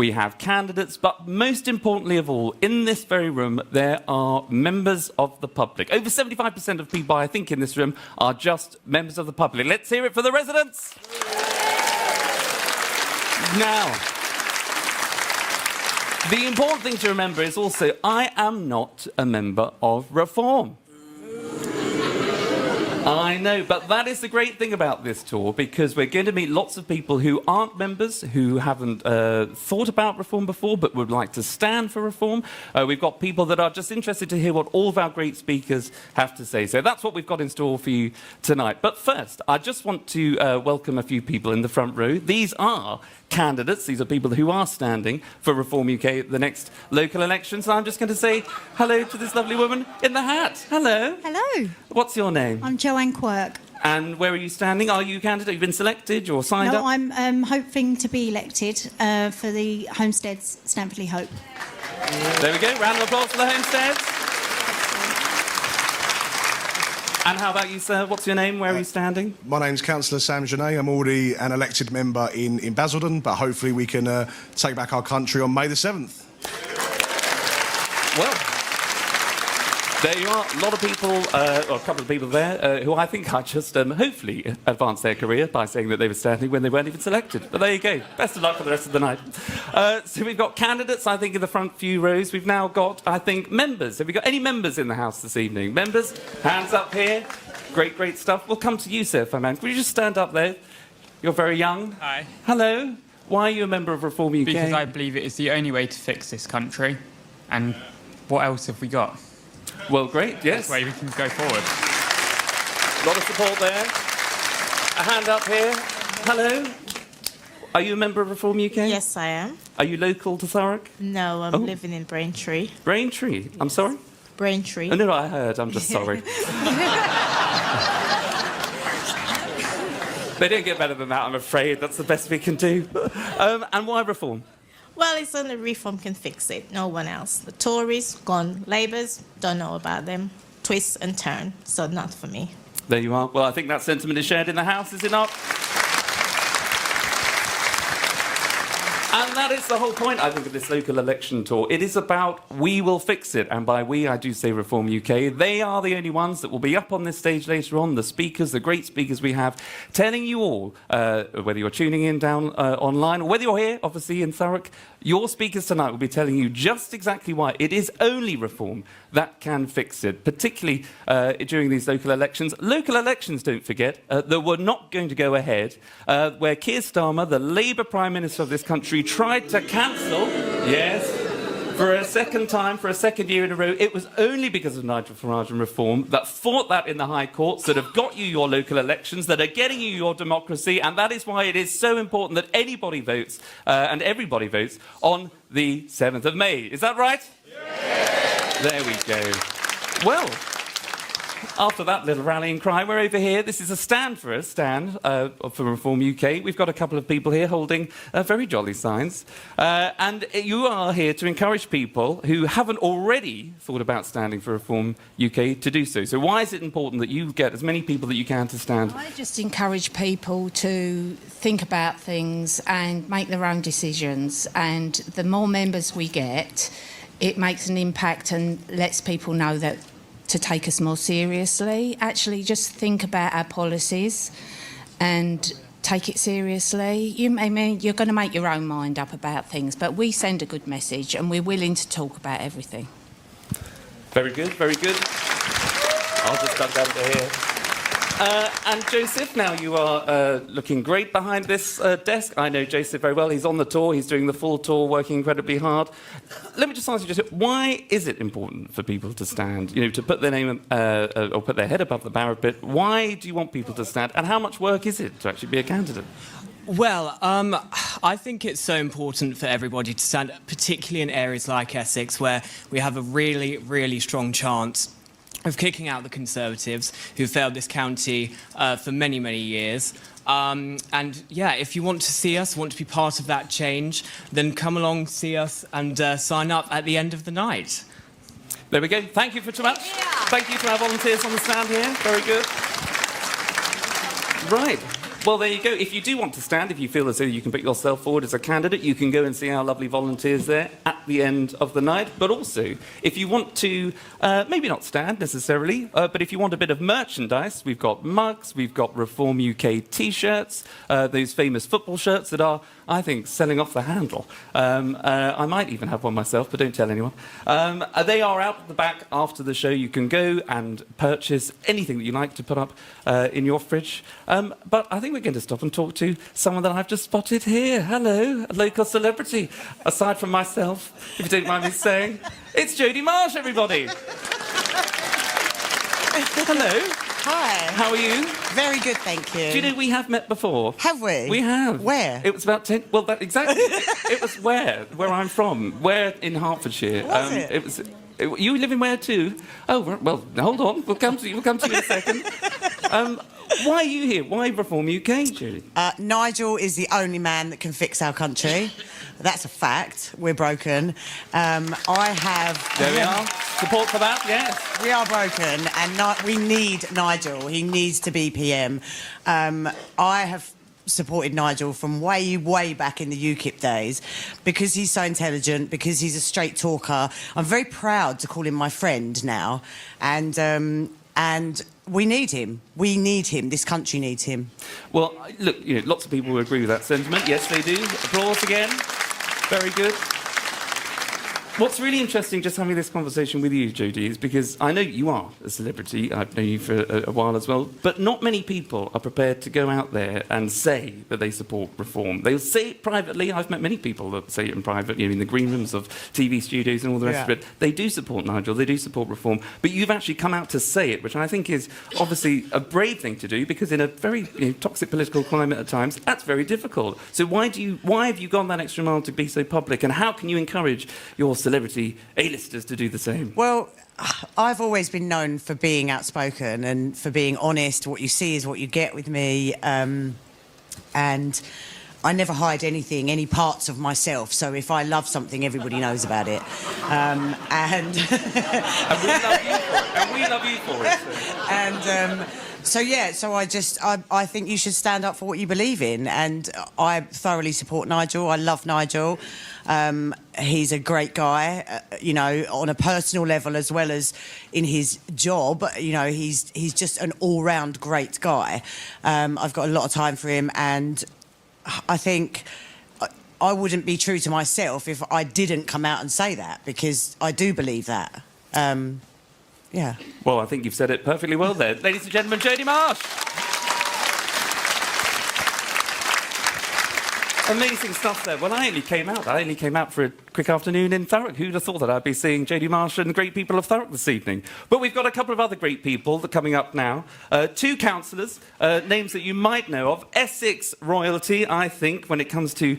we have candidates, but most importantly of all, in this very room, there are members of the public. Over 75% of people, I think, in this room are just members of the public. Let's hear it for the residents. Now, the important thing to remember is also, I am not a member of Reform. I know, but that is the great thing about this tour, because we're going to meet lots of people who aren't members, who haven't thought about Reform before, but would like to stand for Reform. We've got people that are just interested to hear what all of our great speakers have to say. So that's what we've got in store for you tonight. But first, I just want to welcome a few people in the front row. These are candidates. These are people who are standing for Reform UK at the next local elections. And I'm just going to say hello to this lovely woman in the hat. Hello. Hello. What's your name? I'm Joanne Quirk. And where are you standing? Are you a candidate? You've been selected or signed up? No, I'm hoping to be elected for the Homesteads Stamford Hope. There we go. Round of applause for the Homesteads. And how about you, sir? What's your name? Where are you standing? My name's Councillor Sam Genet. I'm already an elected member in Basildon, but hopefully we can take back our country on May the 7th. Well, there you are. A lot of people, or a couple of people there, who I think are just hopefully advanced their career by saying that they were standing when they weren't even selected. But there you go. Best of luck for the rest of the night. So we've got candidates, I think, in the front few rows. We've now got, I think, members. Have we got any members in the house this evening? Members? Hands up here. Great, great stuff. We'll come to you, sir, if I may. Could you just stand up there? You're very young. Hi. Hello. Why are you a member of Reform UK? Because I believe it is the only way to fix this country. And what else have we got? Well, great, yes. That's where we can go forward. A lot of support there. A hand up here. Hello. Are you a member of Reform UK? Yes, I am. Are you local to Thurrock? No, I'm living in Braintree. Braintree? I'm sorry? Braintree. Oh, no, I heard. I'm just sorry. They don't get better than that, I'm afraid. That's the best we can do. And why Reform? Well, it's only Reform can fix it. No one else. The Tories, gone. Labour's, don't know about them. Twist and turn. So not for me. There you are. Well, I think that sentiment is shared in the House, is it not? And that is the whole point, I think, of this local election tour. It is about we will fix it. And by we, I do say Reform UK. They are the only ones that will be up on this stage later on, the speakers, the great speakers we have, telling you all, whether you're tuning in down online or whether you're here, obviously, in Thurrock, your speakers tonight will be telling you just exactly why it is only Reform that can fix it, particularly during these local elections. Local elections, don't forget, that were not going to go ahead, where Keir Starmer, the Labour Prime Minister of this country, tried to cancel, yes, for a second time, for a second year in a row. It was only because of Nigel Farage and Reform that fought that in the High Courts, that have got you your local elections, that are getting you your democracy, and that is why it is so important that anybody votes, and everybody votes, on the 7th of May. Is that right? Yes. There we go. Well, after that little rallying cry, we're over here. This is a stand for us, for Reform UK. We've got a couple of people here holding very jolly signs. And you are here to encourage people who haven't already thought about standing for Reform UK to do so. So why is it important that you get as many people that you can to stand? I just encourage people to think about things and make their own decisions. And the more members we get, it makes an impact and lets people know that to take us more seriously. Actually, just think about our policies and take it seriously. You're going to make your own mind up about things, but we send a good message and we're willing to talk about everything. Very good, very good. I'll just duck down to here. And Joseph, now you are looking great behind this desk. I know Joseph very well. He's on the tour. He's doing the full tour, working incredibly hard. Let me just ask you, Joseph, why is it important for people to stand? You know, to put their name or put their head above the parapet. Why do you want people to stand? And how much work is it to actually be a candidate? Well, I think it's so important for everybody to stand, particularly in areas like Essex, where we have a really, really strong chance of kicking out the Conservatives, who failed this county for many, many years. And yeah, if you want to see us, want to be part of that change, then come along, see us, and sign up at the end of the night. There we go. Thank you for too much. Yeah. Thank you to our volunteers on the stand here. Very good. Right. Well, there you go. If you do want to stand, if you feel as though you can put yourself forward as a candidate, you can go and see our lovely volunteers there at the end of the night. But also, if you want to, maybe not stand necessarily, but if you want a bit of merchandise, we've got mugs, we've got Reform UK T-shirts, those famous football shirts that are, I think, selling off the handle. I might even have one myself, but don't tell anyone. They are out at the back after the show. You can go and purchase anything that you like to put up in your fridge. But I think we're going to stop and talk to someone that I've just spotted here. Hello, a local celebrity. Aside from myself, if you don't mind me saying, it's Jodie Marsh, everybody. Hello. Hi. How are you? Very good, thank you. Do you know we have met before? Have we? We have. Where? It was about 10... Well, exactly. It was where I'm from. Where in Hertfordshire. Was it? It was... You live in where too? Oh, well, hold on. We'll come to you. We'll come to you in a second. Why are you here? Why Reform UK, Julie? Nigel is the only man that can fix our country. That's a fact. We're broken. I have... There we are. Support for that, yes. We are broken, and we need Nigel. He needs to be PM. I have supported Nigel from way, way back in the UKIP days because he's so intelligent, because he's a straight talker. I'm very proud to call him my friend now, and we need him. We need him. This country needs him. Well, look, lots of people will agree with that sentiment. Yes, they do. Applause again. Very good. What's really interesting just having this conversation with you, Jodie, is because I know you are a celebrity. I've known you for a while as well. But not many people are prepared to go out there and say that they support reform. They'll say it privately. I've met many people that say it in private, in the green rooms of TV studios and all the rest of it. They do support Nigel. They do support reform. But you've actually come out to say it, which I think is obviously a brave thing to do because in a very toxic political climate at times, that's very difficult. So why have you gone that extra mile to be so public? And how can you encourage your celebrity A-listers to do the same? Well, I've always been known for being outspoken and for being honest. What you see is what you get with me. And I never hide anything, any parts of myself. So if I love something, everybody knows about it. And we love you for it. So. So I think you should stand up for what you believe in, and I thoroughly support Nigel. I love Nigel. He's a great guy, on a personal level as well as in his job. He's just an all-round great guy. I've got a lot of time for him, and I think I wouldn't be true to myself if I didn't come out and say that, because I do believe that. Yeah. Well, I think you've said it perfectly well there. Ladies and gentlemen, Jodie Marsh. Amazing stuff there. Well, I only came out for a quick afternoon in Thurrock. Who'd have thought that I'd be seeing Jodie Marsh and the great people of Thurrock this evening? But we've got a couple of other great people that are coming up now. Two councillors, names that you might know of. Essex royalty, I think, when it comes to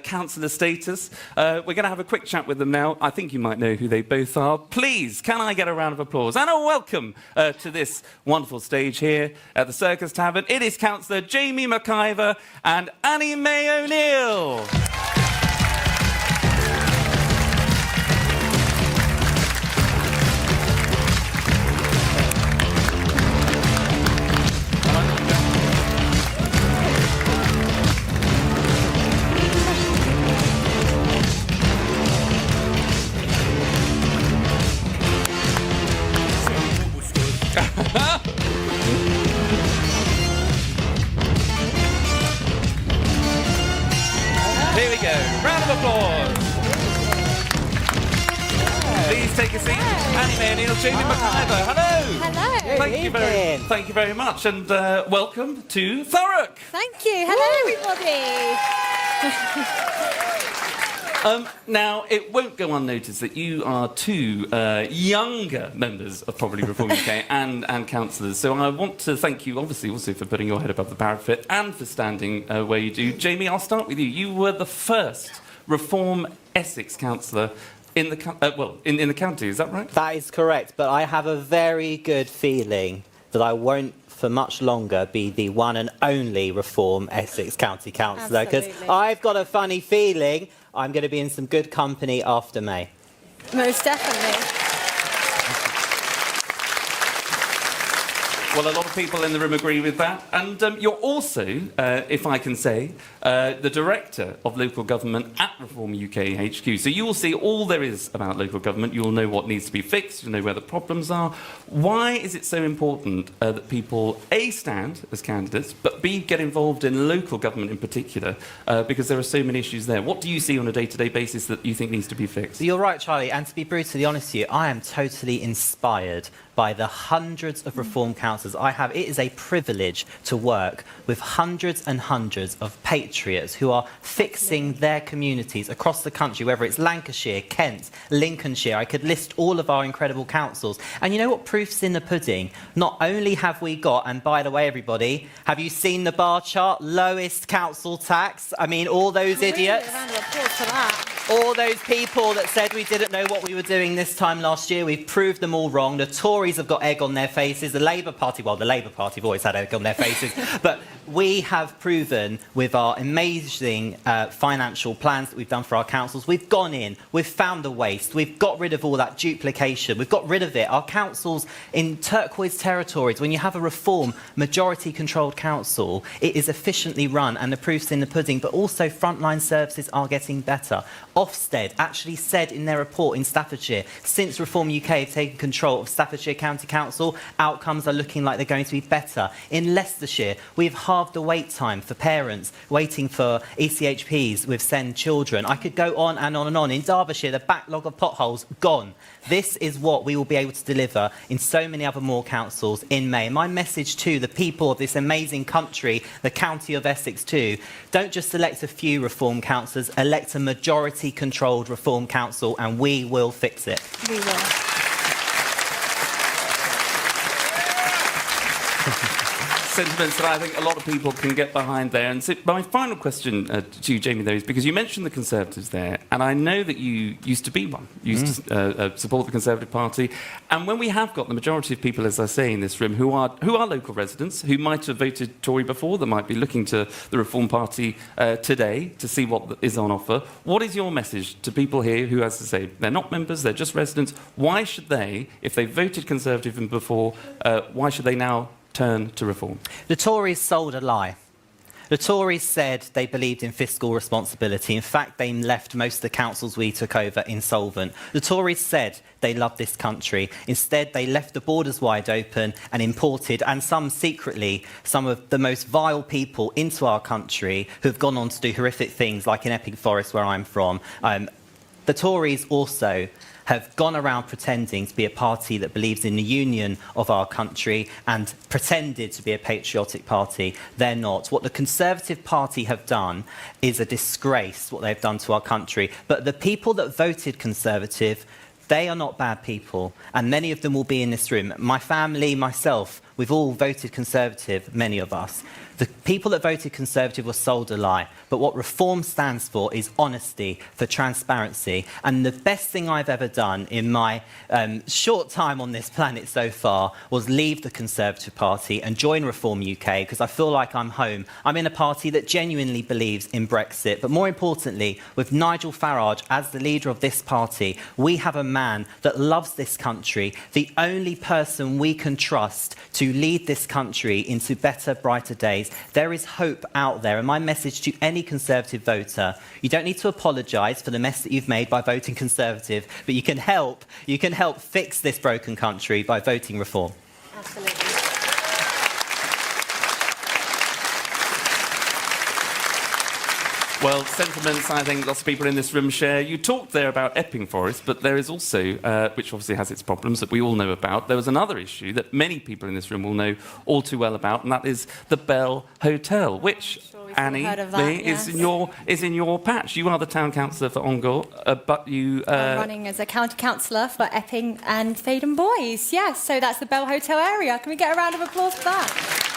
councillor status. We're going to have a quick chat with them now. I think you might know who they both are. Please, can I get a round of applause and a welcome to this wonderful stage here at the Circus Tavern. It is Councillor Jamie McIver and Annie May O'Neill. Here we go. Round of applause. Please take a seat. Annie May O'Neill, Jamie McIver. Hello. Hello. Thank you very much, and welcome to Thurrock. Thank you. Hello, everybody. Now, it won't go unnoticed that you are two younger members of Probably Reform UK and councillors. So I want to thank you, obviously, also for putting your head above the parapet and for standing where you do. Jamie, I'll start with you. You were the first Reform Essex councillor in the in the county. Is that right? That is correct. But I have a very good feeling that I won't for much longer be the one and only Reform Essex County Councillor, because I've got a funny feeling I'm going to be in some good company after May. Most definitely. Well, a lot of people in the room agree with that. And you're also, if I can say, the Director of Local Government at Reform UK HQ. So you will see all there is about local government. You'll know what needs to be fixed. You'll know where the problems are. Why is it so important that people, A, stand as candidates, but B, get involved in local government in particular? Because there are so many issues there. What do you see on a day-to-day basis that you think needs to be fixed? You're right, Charlie. And to be brutally honest with you, I am totally inspired by the hundreds of reform councillors I have. It is a privilege to work with hundreds and hundreds of patriots who are fixing their communities across the country, whether it's Lancashire, Kent, Lincolnshire. I could list all of our incredible councils. And you know what? Proof's in the pudding. Not only have we got, and by the way, everybody, have you seen the bar chart? Lowest council tax. I mean, all those idiots. A round of applause for that. All those people that said we didn't know what we were doing this time last year, we've proved them all wrong. The Tories have got egg on their faces. The Labour Party, well, the Labour Party have always had egg on their faces. But we have proven with our amazing financial plans that we've done for our councils, we've gone in, we've found the waste, we've got rid of all that duplication, we've got rid of it. Our councils in turquoise territories, when you have a reform majority-controlled council, it is efficiently run and the proof's in the pudding, but also frontline services are getting better. Ofsted actually said in their report in Staffordshire, since Reform UK have taken control of Staffordshire County Council, outcomes are looking like they're going to be better. In Leicestershire, we've halved the wait time for parents waiting for ECHPs with SEND children. I could go on and on and on. In Derbyshire, the backlog of potholes, gone. This is what we will be able to deliver in so many other more councils in May. And my message to the people of this amazing country, the county of Essex too, don't just elect a few reform councillors, elect a majority-controlled reform council and we will fix it. We will. Sentiments that I think a lot of people can get behind there. And so my final question to you, Jamie, though, is because you mentioned the Conservatives there, and I know that you used to be one. You used to support the Conservative Party. And when we have got the majority of people, as I say, in this room, who are local residents, who might have voted Tory before, that might be looking to the Reform Party today to see what is on offer, what is your message to people here who, as I say, they're not members, they're just residents? Why should they, if they voted Conservative before, why should they now turn to reform? The Tories sold a lie. The Tories said they believed in fiscal responsibility. In fact, they left most of the councils we took over insolvent. The Tories said they loved this country. Instead, they left the borders wide open and imported, and some secretly, some of the most vile people into our country who have gone on to do horrific things, like in Epping Forest, where I'm from. The Tories also have gone around pretending to be a party that believes in the union of our country and pretended to be a patriotic party. They're not. What the Conservative Party have done is a disgrace, what they've done to our country. But the people that voted Conservative, they are not bad people, and many of them will be in this room. My family, myself, we've all voted Conservative, many of us. The people that voted Conservative were sold a lie. But what reform stands for is honesty, for transparency. And the best thing I've ever done in my short time on this planet so far was leave the Conservative Party and join Reform UK, because I feel like I'm home. I'm in a party that genuinely believes in Brexit. But more importantly, with Nigel Farage as the leader of this party, we have a man that loves this country, the only person we can trust to lead this country into better, brighter days. There is hope out there, and my message to any Conservative voter, you don't need to apologise for the mess that you've made by voting Conservative, but you can help fix this broken country by voting Reform. Absolutely. Well, sentiments I think lots of people in this room share. You talked there about Epping Forest, but there is also, which obviously has its problems that we all know about, there was another issue that many people in this room will know all too well about, and that is the Bell Hotel, which, Annie, is in your patch. You are the town councillor for Ongar, but you... I'm running as a county councillor for Epping and Faden Boys. Yes, so that's the Bell Hotel area. Can we get a round of applause for that?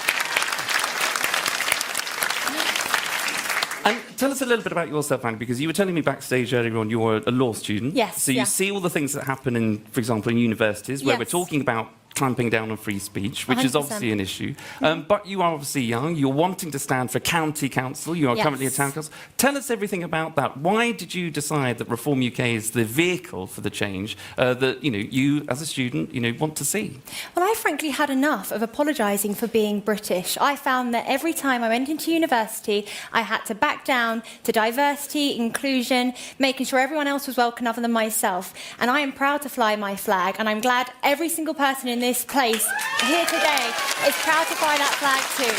And tell us a little bit about yourself, Annie, because you were telling me backstage earlier on you were a law student. Yes. So you see all the things that happen in, for example, in universities, where we're talking about clamping down on free speech, which is 100%. obviously an issue. But you are obviously young. You're wanting to stand for county council. You are currently a town council. Tell us everything about that. Why did you decide that Reform UK is the vehicle for the change that you, as a student, want to see? Well, I frankly had enough of apologising for being British. I found that every time I went into university, I had to back down to diversity, inclusion, making sure everyone else was welcome other than myself. And I am proud to fly my flag, and I'm glad every single person in this place here today is proud to fly that flag too.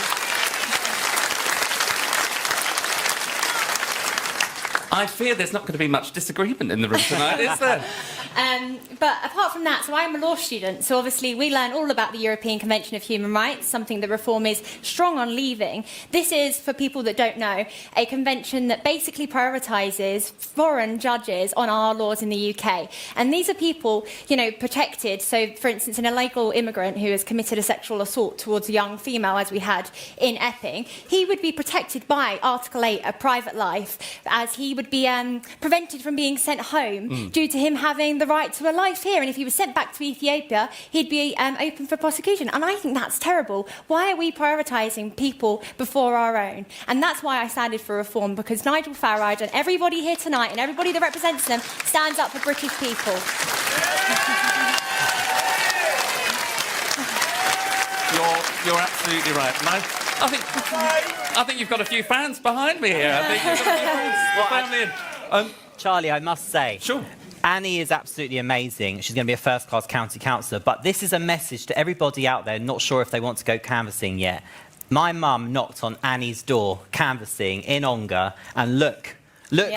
I fear there's not going to be much disagreement in the room tonight, is there? But apart from that, so I'm a law student, so obviously we learn all about the European Convention of Human Rights, something that Reform is strong on leaving. This is, for people that don't know, a convention that basically prioritises foreign judges on our laws in the UK. And these are people, protected. So, for instance, an illegal immigrant who has committed a sexual assault towards a young female, as we had in Epping, he would be protected by Article 8, a private life, as he would be prevented from being sent home due to him having the right to a life here. And if he was sent back to Ethiopia, he'd be open for prosecution. And I think that's terrible. Why are we prioritising people before our own? And that's why I standed for Reform, because Nigel Farage and everybody here tonight and everybody that represents them stands up for British people. You're absolutely right. And I think you've got a few fans behind me here. I think you've got a few fans. Charlie, I must say, Sure. Annie is absolutely amazing. She's going to be a first-class county councillor. But this is a message to everybody out there not sure if they want to go canvassing yet. My mum knocked on Annie's door, canvassing in Ongar, and look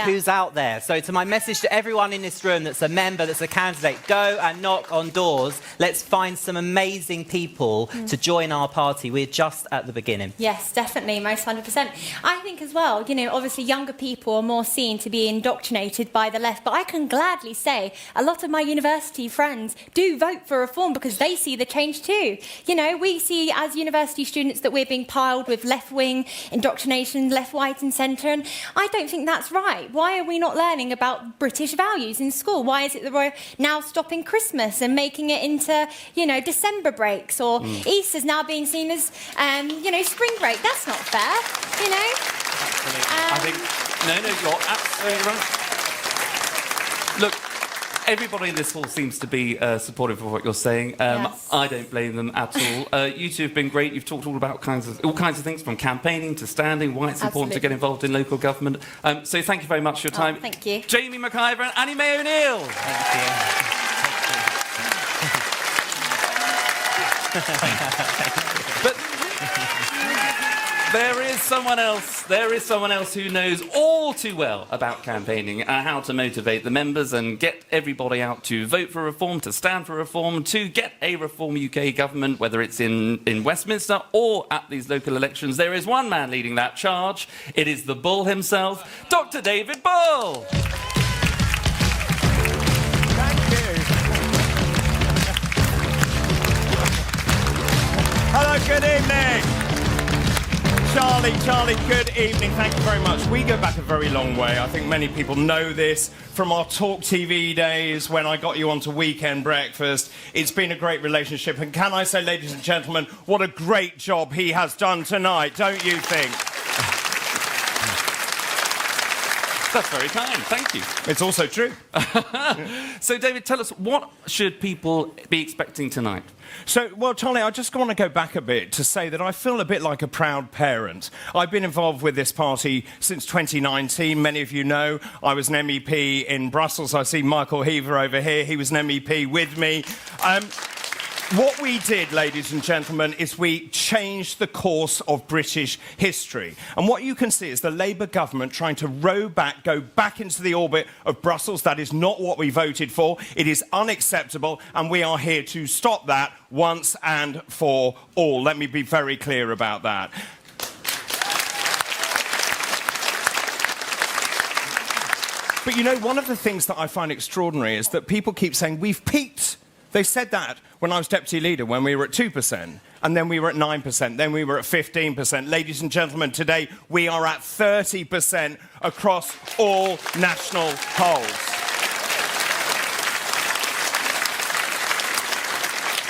who's out there. So to my message to everyone in this room that's a member, that's a candidate, go and knock on doors. Let's find some amazing people to join our party. We're just at the beginning. Yes, definitely, most 100%. I think as well, obviously younger people are more seen to be indoctrinated by the left, but I can gladly say a lot of my university friends do vote for Reform because they see the change too. We see as university students that we're being piled with left-wing indoctrination, left, right and centre, and I don't think that's right. Why are we not learning about British values in school? Why is it that we're now stopping Christmas and making it into, December breaks, or Easter's now being seen as, spring break? That's not fair, Absolutely. I think, you're absolutely right. Look, everybody in this hall seems to be supportive of what you're saying. Yes. I don't blame them at all. You two have been great. You've talked all about all kinds of things, from campaigning to standing, why it's important to get involved in local government. So thank you very much for your time. Thank you. Jamie McIver and Annie Mae O'Neill. But there is someone else who knows all too well about campaigning and how to motivate the members and get everybody out to vote for Reform, to stand for Reform, to get a Reform UK government, whether it's in Westminster or at these local elections. There is one man leading that charge. It is the Bull himself, Dr. David Bull. Hello, good evening. Charlie, good evening. Thank you very much. We go back a very long way. I think many people know this from our Talk TV days when I got you onto Weekend Breakfast. It's been a great relationship. And can I say, ladies and gentlemen, what a great job he has done tonight, don't you think? That's very kind. Thank you. It's also true. So, David, tell us, what should people be expecting tonight? So, well, Charlie, I just want to go back a bit to say that I feel a bit like a proud parent. I've been involved with this party since 2019. Many of you know I was an MEP in Brussels. I see Michael Heaver over here. He was an MEP with me. What we did, ladies and gentlemen, is we changed the course of British history. And what you can see is the Labour government trying to go back into the orbit of Brussels. That is not what we voted for. It is unacceptable, and we are here to stop that once and for all. Let me be very clear about that. But one of the things that I find extraordinary is that people keep saying, we've peaked. They said that when I was deputy leader, when we were at 2%, and then we were at 9%, then we were at 15%. Ladies and gentlemen, today we are at 30% across all national polls.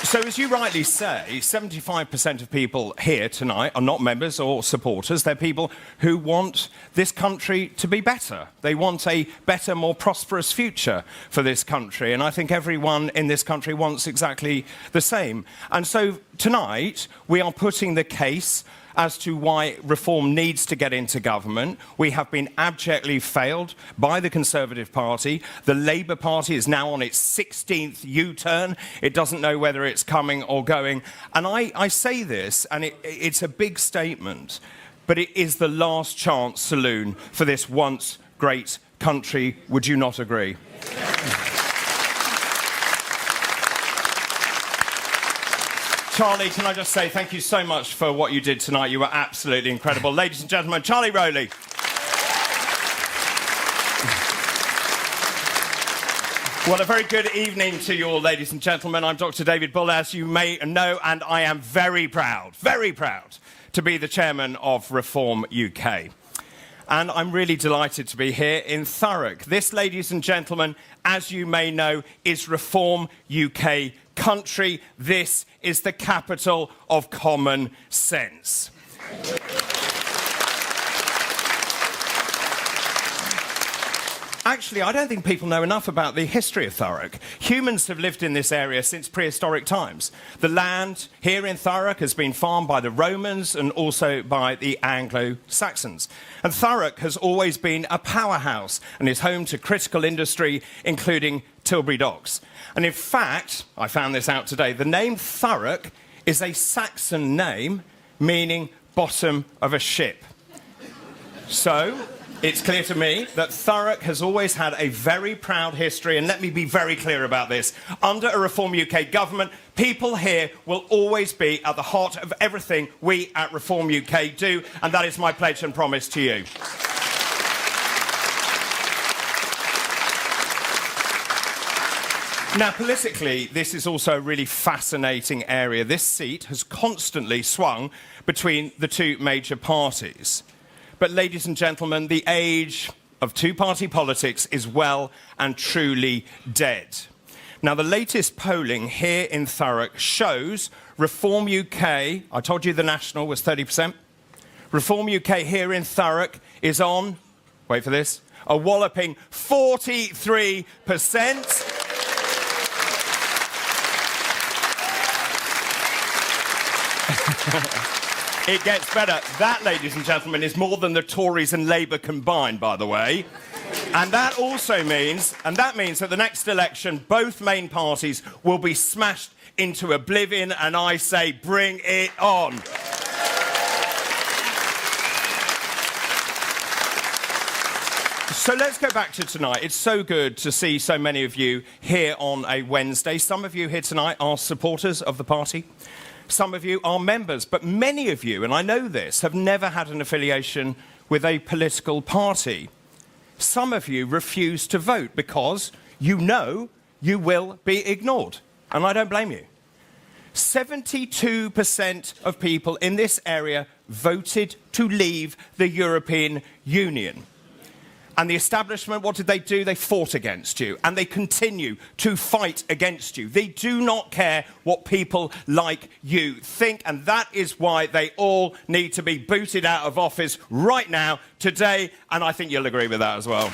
So, as you rightly say, 75% of people here tonight are not members or supporters. They're people who want this country to be better. They want a better, more prosperous future for this country. And I think everyone in this country wants exactly the same. And so tonight, we are putting the case as to why reform needs to get into government. We have been abjectly failed by the Conservative Party. The Labour Party is now on its 16th U-turn. It doesn't know whether it's coming or going. And I say this, and it's a big statement, but it is the last chance saloon for this once great country. Would you not agree? Charlie, can I just say thank you so much for what you did tonight. You were absolutely incredible. Ladies and gentlemen, Charlie Rowley. Well, a very good evening to you all, ladies and gentlemen. I'm Dr. David Bull, as you may know, and I am very proud to be the chairman of Reform UK. And I'm really delighted to be here in Thurrock. This, ladies and gentlemen, as you may know, is Reform UK country. This is the capital of common sense. Actually, I don't think people know enough about the history of Thurrock. Humans have lived in this area since prehistoric times. The land here in Thurrock has been farmed by the Romans and also by the Anglo-Saxons. And Thurrock has always been a powerhouse and is home to critical industry, including Tilbury Docks. And in fact, I found this out today, the name Thurrock is a Saxon name meaning bottom of a ship. So it's clear to me that Thurrock has always had a very proud history, and let me be very clear about this. Under a Reform UK government, people here will always be at the heart of everything we at Reform UK do, and that is my pledge and promise to you. Now, politically, this is also a really fascinating area. This seat has constantly swung between the two major parties. But, ladies and gentlemen, the age of two-party politics is well and truly dead. Now, the latest polling here in Thurrock shows Reform UK, I told you the national was 30%. Reform UK here in Thurrock is on, wait for this, a walloping 43%. It gets better. That, ladies and gentlemen, is more than the Tories and Labour combined, by the way. And that also means, that the next election, both main parties will be smashed into oblivion, and I say, bring it on. So let's go back to tonight. It's so good to see so many of you here on a Wednesday. Some of you here tonight are supporters of the party. Some of you are members, but many of you, and I know this, have never had an affiliation with a political party. Some of you refuse to vote because you know you will be ignored, and I don't blame you. 72% of people in this area voted to leave the European Union. And the establishment, what did they do? They fought against you, and they continue to fight against you. They do not care what people like you think, and that is why they all need to be booted out of office right now, today, and I think you'll agree with that as well.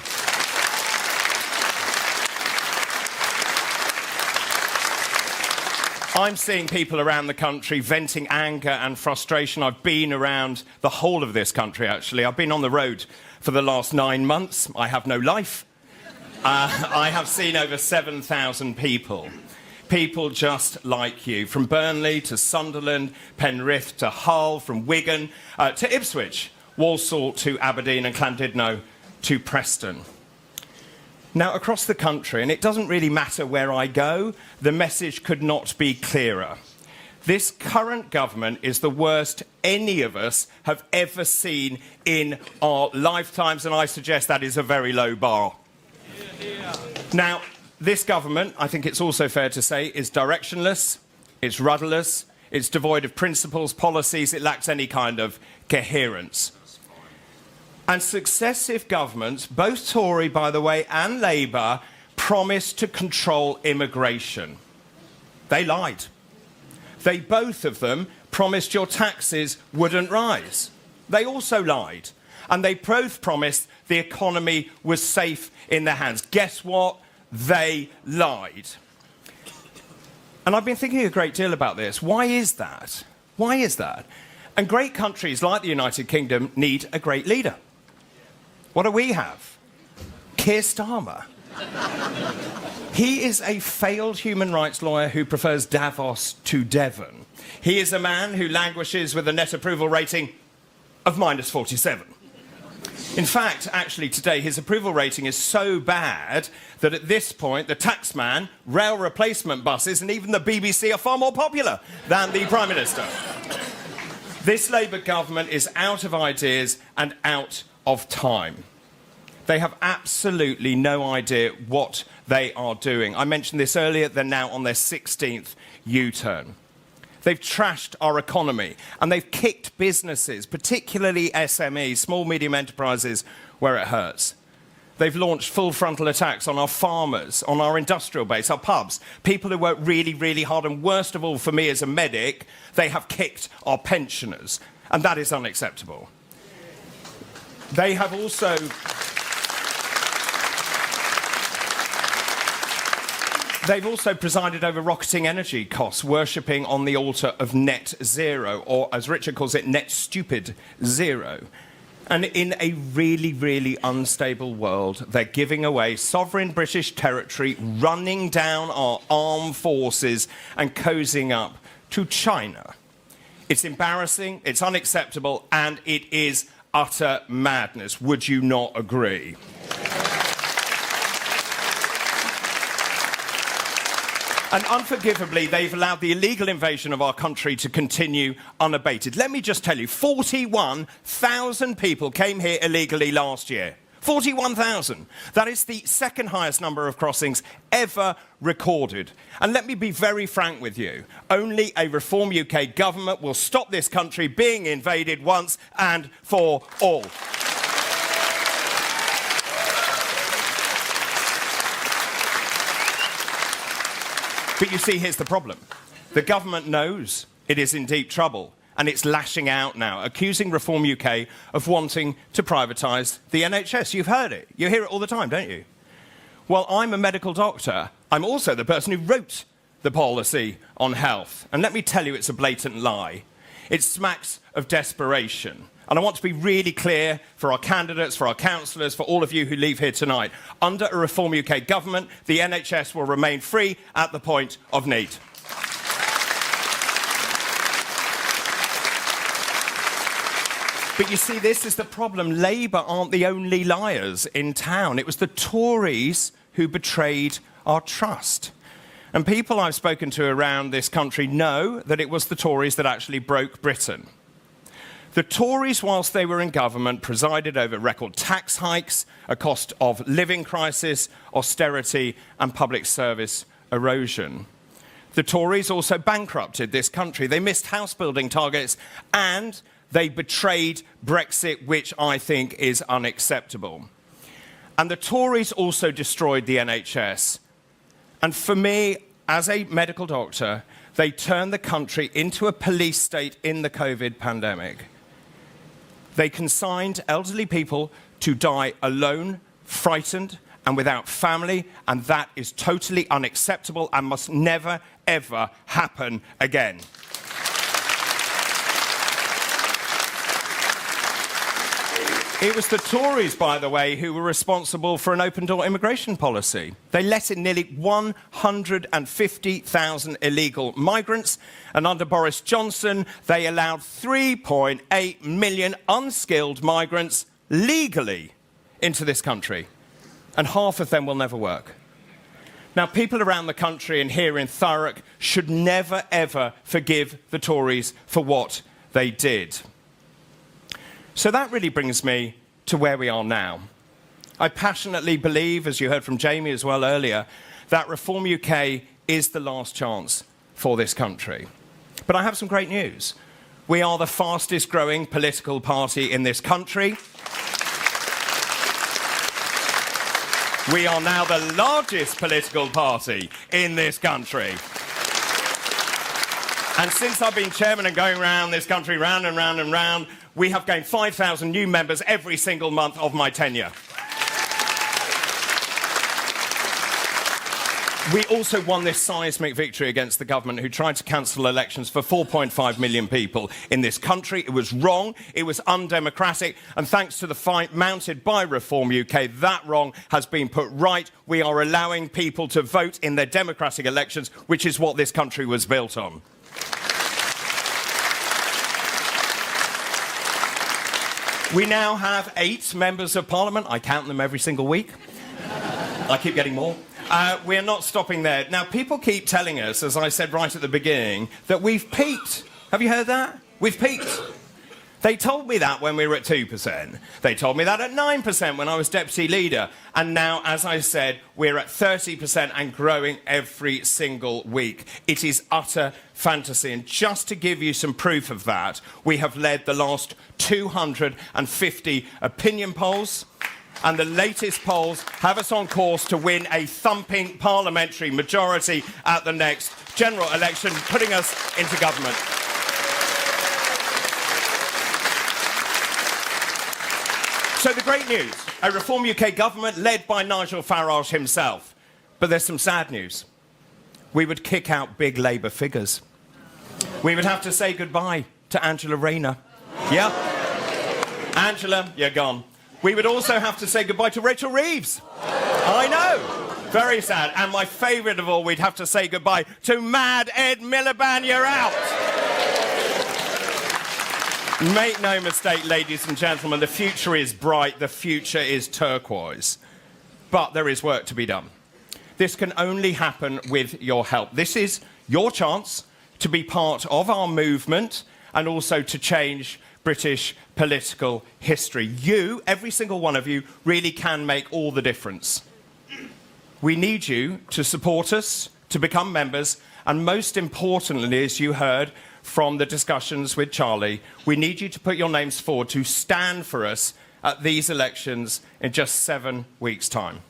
I'm seeing people around the country venting anger and frustration. I've been around the whole of this country, actually. I've been on the road for the last 9 months. I have no life. I have seen over 7,000 people. People just like you. From Burnley to Sunderland, Penrith to Hull, from Wigan to Ipswich, Walsall to Aberdeen, and Llandudno to Preston. Now, across the country, and it doesn't really matter where I go, the message could not be clearer. This current government is the worst any of us have ever seen in our lifetimes, and I suggest that is a very low bar. Now, this government, I think it's also fair to say, is directionless, it's rudderless, it's devoid of principles, policies, it lacks any kind of coherence. And successive governments, both Tory, by the way, and Labour, promised to control immigration. They lied. They both of them promised your taxes wouldn't rise. They also lied. And they both promised the economy was safe in their hands. Guess what? They lied. And I've been thinking a great deal about this. Why is that? Why is that? And great countries like the United Kingdom need a great leader. What do we have? Keir Starmer. He is a failed human rights lawyer who prefers Davos to Devon. He is a man who languishes with a net approval rating of -47. In fact, actually today, his approval rating is so bad that at this point, the taxman, rail replacement buses and even the BBC are far more popular than the Prime Minister. This Labour government is out of ideas and out of time. They have absolutely no idea what they are doing. I mentioned this earlier, they're now on their 16th U-turn. They've trashed our economy and they've kicked businesses, particularly SMEs, small, medium enterprises, where it hurts. They've launched full frontal attacks on our farmers, on our industrial base, our pubs, people who work really, really hard. And worst of all for me as a medic, they have kicked our pensioners. And that is unacceptable. They have also... They've also presided over rocketing energy costs, worshipping on the altar of net zero, or as Richard calls it, net stupid zero. And in a really, really unstable world, they're giving away sovereign British territory, running down our armed forces and cozying up to China. It's embarrassing, it's unacceptable, and it is utter madness. Would you not agree? And unforgivably, they've allowed the illegal invasion of our country to continue unabated. Let me just tell you, 41,000 people came here illegally last year. 41,000. That is the second highest number of crossings ever recorded. And let me be very frank with you. Only a Reform UK government will stop this country being invaded once and for all. But you see, here's the problem. The government knows it is in deep trouble, and it's lashing out now, accusing Reform UK of wanting to privatise the NHS. You've heard it. You hear it all the time, don't you? Well, I'm a medical doctor. I'm also the person who wrote the policy on health. And let me tell you, it's a blatant lie. It smacks of desperation. And I want to be really clear for our candidates, for our councillors, for all of you who leave here tonight. Under a Reform UK government, the NHS will remain free at the point of need. But you see, this is the problem. Labour aren't the only liars in town. It was the Tories who betrayed our trust. And people I've spoken to around this country know that it was the Tories that actually broke Britain. The Tories, whilst they were in government, presided over record tax hikes, a cost of living crisis, austerity, and public service erosion. The Tories also bankrupted this country. They missed house building targets and they betrayed Brexit, which I think is unacceptable. And the Tories also destroyed the NHS. And for me, as a medical doctor, they turned the country into a police state in the COVID pandemic. They consigned elderly people to die alone, frightened, and without family, and that is totally unacceptable and must never, ever happen again. It was the Tories, by the way, who were responsible for an open-door immigration policy. They let in nearly 150,000 illegal migrants, and under Boris Johnson, they allowed 3.8 million unskilled migrants legally into this country, and half of them will never work. Now, people around the country and here in Thurrock should never, ever forgive the Tories for what they did. So that really brings me to where we are now. I passionately believe, as you heard from Jamie as well earlier, that Reform UK is the last chance for this country. But I have some great news. We are the fastest growing political party in this country. We are now the largest political party in this country. And since I've been chairman and going around this country, round and round and round, we have gained 5,000 new members every single month of my tenure. We also won this seismic victory against the government who tried to cancel elections for 4.5 million people in this country. It was wrong, it was undemocratic, and thanks to the fight mounted by Reform UK, that wrong has been put right. We are allowing people to vote in their democratic elections, which is what this country was built on. We now have 8 members of parliament. I count them every single week. I keep getting more. We're not stopping there. Now, people keep telling us, as I said right at the beginning, that we've peaked. Have you heard that? We've peaked. They told me that when we were at 2%. They told me that at 9% when I was deputy leader. And now, as I said, we're at 30% and growing every single week. It is utter fantasy. And just to give you some proof of that, we have led the last 250 opinion polls. And the latest polls have us on course to win a thumping parliamentary majority at the next general election, putting us into government. So the great news, a Reform UK government led by Nigel Farage himself. But there's some sad news. We would kick out big Labour figures. We would have to say goodbye to Angela Rayner. Yeah. Angela, you're gone. We would also have to say goodbye to Rachel Reeves. I know. Very sad. And my favourite of all, we'd have to say goodbye to Mad Ed Miliband. You're out. Make no mistake, ladies and gentlemen, the future is bright, the future is turquoise. But there is work to be done. This can only happen with your help. This is your chance to be part of our movement and also to change British political history. You, every single one of you, really can make all the difference. We need you to support us, to become members, and most importantly, as you heard from the discussions with Charlie, we need you to put your names forward to stand for us at these elections in just 7 weeks' time.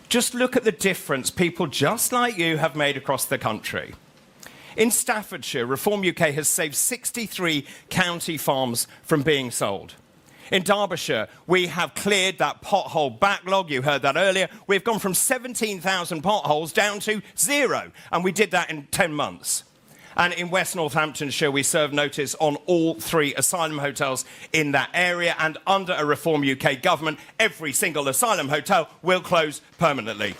Just look at the difference people just like you have made across the country. In Staffordshire, Reform UK has saved 63 county farms from being sold. In Derbyshire, we have cleared that pothole backlog. You heard that earlier. We've gone from 17,000 potholes down to 0, and we did that in 10 months. And in West Northamptonshire, we served notice on all 3 asylum hotels in that area. And under a Reform UK government, every single asylum hotel will close permanently.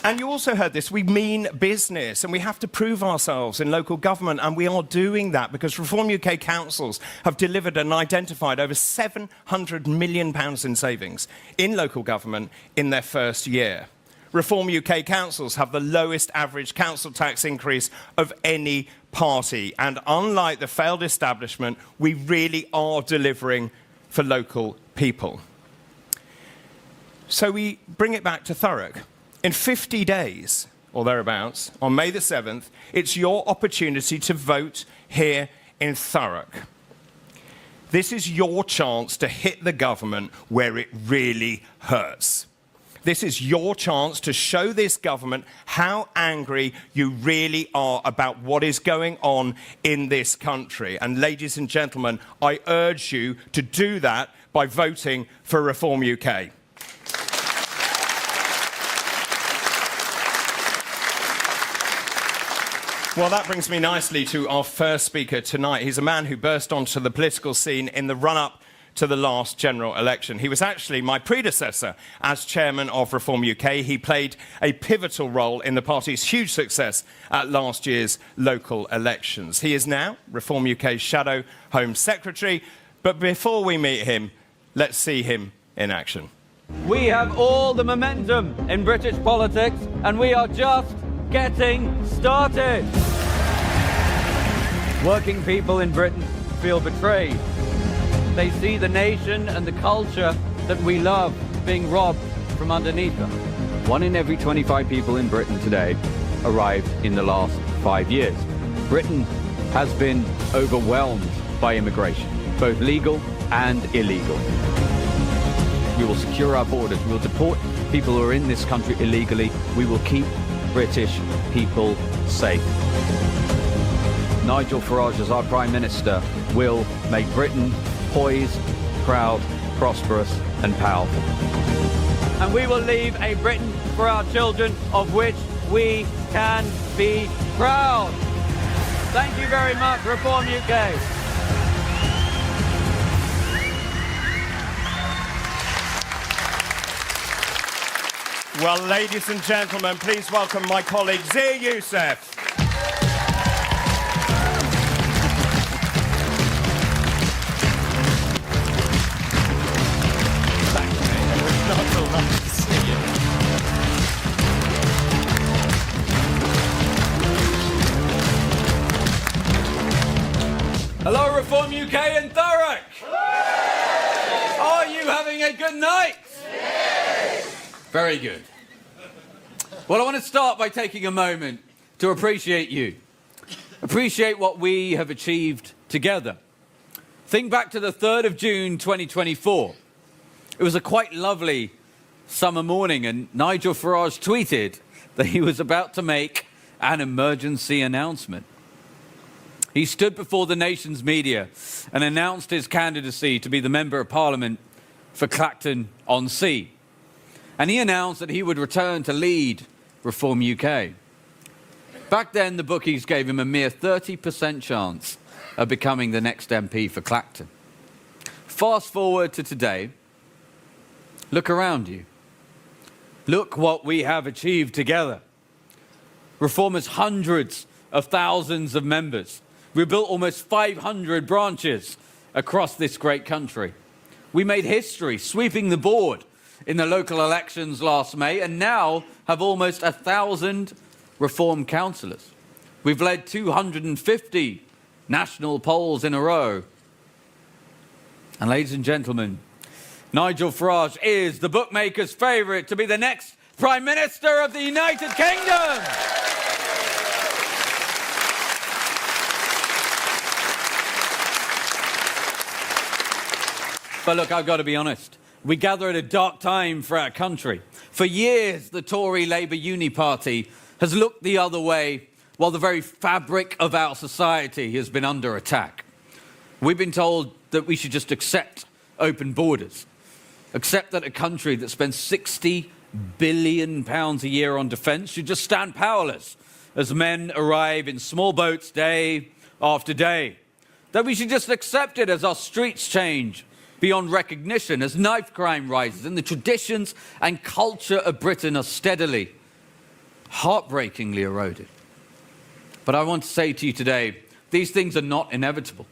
And you also heard this, we mean business and we have to prove ourselves in local government, and we are doing that because Reform UK councils have delivered and identified over £700 million in savings in local government in their first year. Reform UK councils have the lowest average council tax increase of any party, and unlike the failed establishment, we really are delivering for local people. So we bring it back to Thurrock. In 50 days, or thereabouts, on May the 7th, it's your opportunity to vote here in Thurrock. This is your chance to hit the government where it really hurts. This is your chance to show this government how angry you really are about what is going on in this country. And ladies and gentlemen, I urge you to do that by voting for Reform UK. Well, that brings me nicely to our first speaker tonight. He's a man who burst onto the political scene in the run-up to the last general election. He was actually my predecessor as chairman of Reform UK. He played a pivotal role in the party's huge success at last year's local elections. He is now Reform UK's Shadow Home Secretary. But before we meet him, let's see him in action. We have all the momentum in British politics, and we are just getting started. Working people in Britain feel betrayed. They see the nation and the culture that we love being robbed from underneath them. 1 in every 25 people in Britain today arrived in the last 5 years. Britain has been overwhelmed by immigration, both legal and illegal. We will secure our borders. We will deport people who are in this country illegally. We will keep British people safe. Nigel Farage, as our Prime Minister, will make Britain poised, proud, prosperous and powerful. And we will leave a Britain for our children of which we can be proud. Thank you very much, Reform UK. Well, ladies and gentlemen, please welcome my colleague Zia Youssef. Hello, Reform UK and Thurrock. Are you having a good night? Very good. Well, I want to start by taking a moment to appreciate you. Appreciate what we have achieved together. Think back to the 3rd of June 2024. It was a quite lovely summer morning and Nigel Farage tweeted that he was about to make an emergency announcement. He stood before the nation's media and announced his candidacy to be the Member of Parliament for Clacton-on-Sea. And he announced that he would return to lead Reform UK. Back then, the bookies gave him a mere 30% chance of becoming the next MP for Clacton. Fast forward to today, look around you. Look what we have achieved together. Reform has hundreds of thousands of members. We built almost 500 branches across this great country. We made history, sweeping the board in the local elections last May, and now have almost 1,000 Reform councillors. We've led 250 national polls in a row. And ladies and gentlemen, Nigel Farage is the bookmakers' favourite to be the next Prime Minister of the United Kingdom. But look, I've got to be honest. We gather at a dark time for our country. For years, the Tory Labour Uni Party has looked the other way while the very fabric of our society has been under attack. We've been told that we should just accept open borders, accept that a country that spends £60 billion a year on defence should just stand powerless as men arrive in small boats day after day, that we should just accept it as our streets change beyond recognition, as knife crime rises and the traditions and culture of Britain are steadily, heartbreakingly eroded. But I want to say to you today, these things are not inevitable.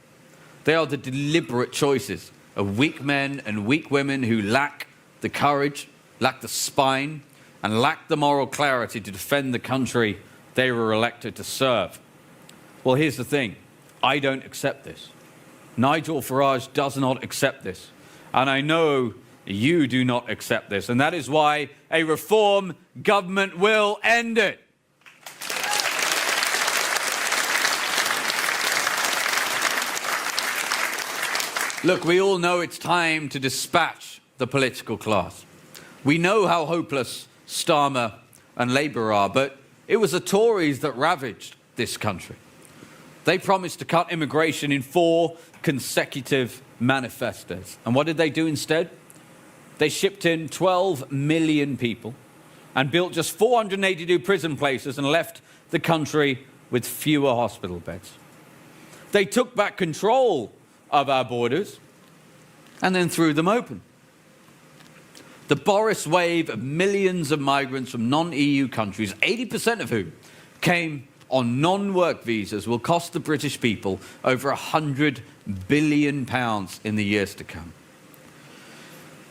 They are the deliberate choices of weak men and weak women who lack the courage, lack the spine, and lack the moral clarity to defend the country they were elected to serve. Well, here's the thing. I don't accept this. Nigel Farage does not accept this. And I know you do not accept this. And that is why a Reform government will end it. Look, we all know it's time to dispatch the political class. We know how hopeless Starmer and Labour are, but it was the Tories that ravaged this country. They promised to cut immigration in 4 consecutive manifestos. And what did they do instead? They shipped in 12 million people and built just 482 prison places and left the country with fewer hospital beds. They took back control of our borders and then threw them open. The Boris wave of millions of migrants from non-EU countries, 80% of whom came on non-work visas, will cost the British people over £100 billion in the years to come.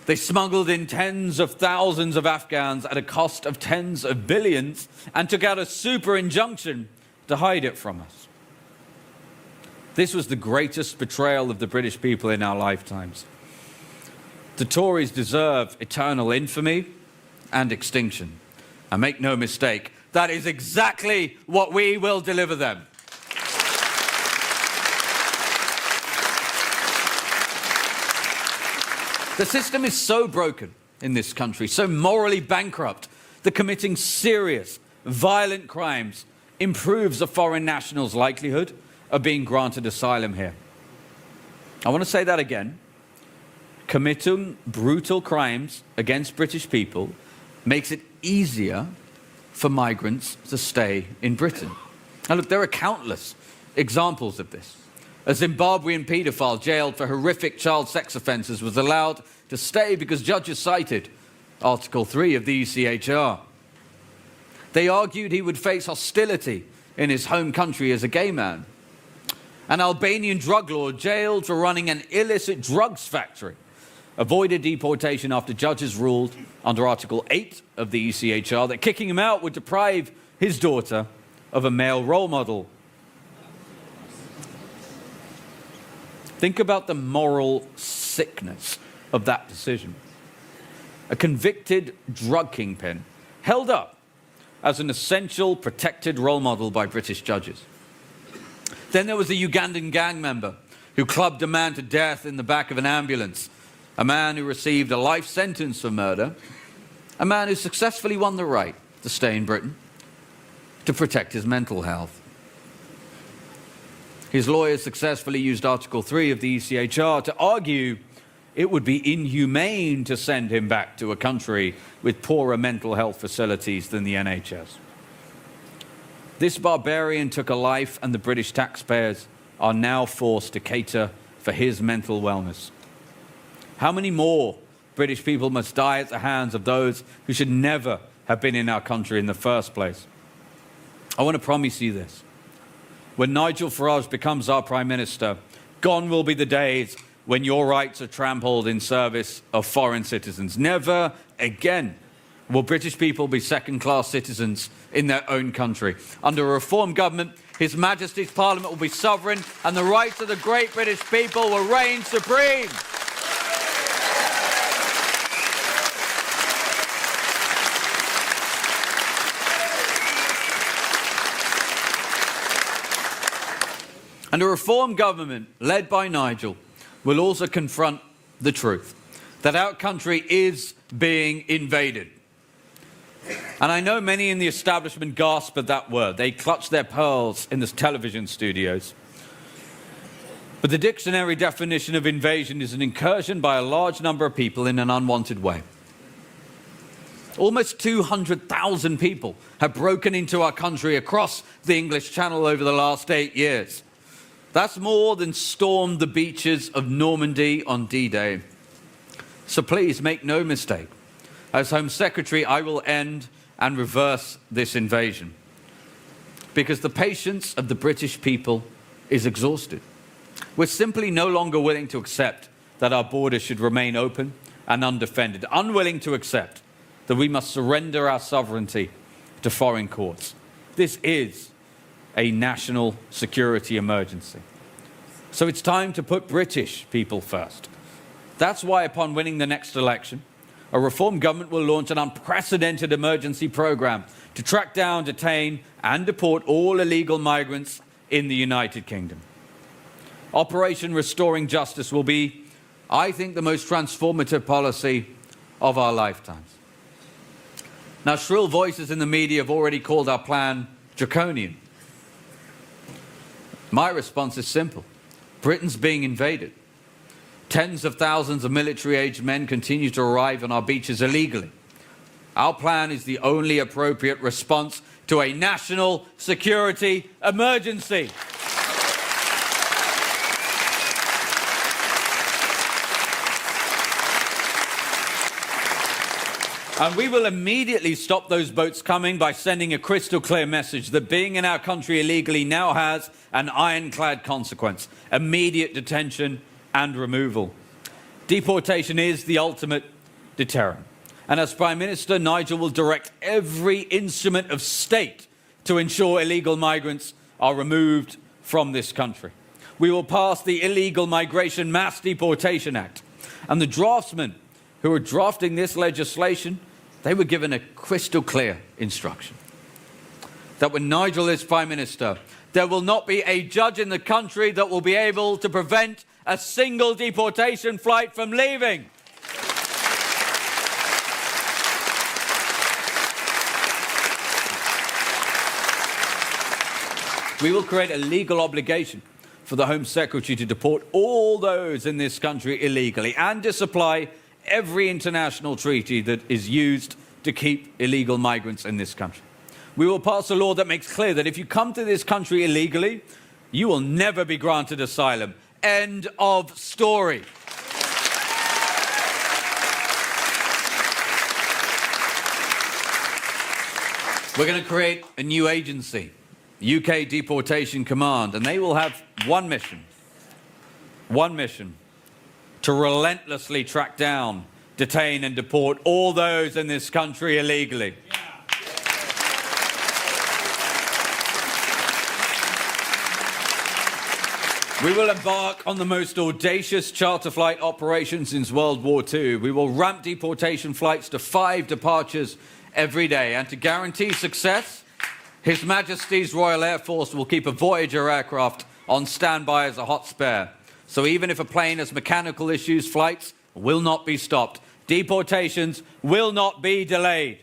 They smuggled in tens of thousands of Afghans at a cost of tens of billions and took out a super injunction to hide it from us. This was the greatest betrayal of the British people in our lifetimes. The Tories deserve eternal infamy and extinction. And make no mistake, that is exactly what we will deliver them. The system is so broken in this country, so morally bankrupt, that committing serious, violent crimes improves a foreign national's likelihood of being granted asylum here. I want to say that again. Committing brutal crimes against British people makes it easier for migrants to stay in Britain. Now look, there are countless examples of this. A Zimbabwean paedophile jailed for horrific child sex offences was allowed to stay because judges cited Article 3 of the ECHR. They argued he would face hostility in his home country as a gay man. An Albanian drug lord jailed for running an illicit drugs factory avoided deportation after judges ruled under Article 8 of the ECHR that kicking him out would deprive his daughter of a male role model. Think about the moral sickness of that decision. A convicted drug kingpin held up as an essential protected role model by British judges. Then there was a Ugandan gang member who clubbed a man to death in the back of an ambulance, a man who received a life sentence for murder, a man who successfully won the right to stay in Britain to protect his mental health. His lawyers successfully used Article 3 of the ECHR to argue it would be inhumane to send him back to a country with poorer mental health facilities than the NHS. This barbarian took a life, and the British taxpayers are now forced to cater for his mental wellness. How many more British people must die at the hands of those who should never have been in our country in the first place? I want to promise you this. When Nigel Farage becomes our Prime Minister, gone will be the days when your rights are trampled in service of foreign citizens. Never again will British people be second-class citizens in their own country. Under a reform government, His Majesty's Parliament will be sovereign and the rights of the great British people will reign supreme. And a reform government led by Nigel will also confront the truth that our country is being invaded. And I know many in the establishment gasp at that word. They clutch their pearls in the television studios. But the dictionary definition of invasion is an incursion by a large number of people in an unwanted way. Almost 200,000 people have broken into our country across the English Channel over the last 8 years. That's more than stormed the beaches of Normandy on D-Day. So please make no mistake. As Home Secretary, I will end and reverse this invasion. Because the patience of the British people is exhausted. We're simply no longer willing to accept that our borders should remain open and undefended. Unwilling to accept that we must surrender our sovereignty to foreign courts. This is a national security emergency. So it's time to put British people first. That's why upon winning the next election, a reform government will launch an unprecedented emergency programme to track down, detain and deport all illegal migrants in the United Kingdom. Operation Restoring Justice will be, I think, the most transformative policy of our lifetimes. Now, shrill voices in the media have already called our plan draconian. My response is simple. Britain's being invaded. Tens of thousands of military-aged men continue to arrive on our beaches illegally. Our plan is the only appropriate response to a national security emergency. And we will immediately stop those boats coming by sending a crystal clear message that being in our country illegally now has an ironclad consequence: immediate detention and removal. Deportation is the ultimate deterrent. And as Prime Minister, Nigel will direct every instrument of state to ensure illegal migrants are removed from this country. We will pass the Illegal Migration Mass Deportation Act. And the draftsmen who are drafting this legislation, they were given a crystal clear instruction that when Nigel is Prime Minister, there will not be a judge in the country that will be able to prevent a single deportation flight from leaving. We will create a legal obligation for the Home Secretary to deport all those in this country illegally and disapply every international treaty that is used to keep illegal migrants in this country. We will pass a law that makes clear that if you come to this country illegally, you will never be granted asylum. End of story. We're going to create a new agency, UK Deportation Command, and they will have one mission, to relentlessly track down, detain and deport all those in this country illegally. We will embark on the most audacious charter flight operation since World War II. We will ramp deportation flights to 5 departures every day. And to guarantee success, His Majesty's Royal Air Force will keep a Voyager aircraft on standby as a hot spare. So even if a plane has mechanical issues, flights will not be stopped. Deportations will not be delayed.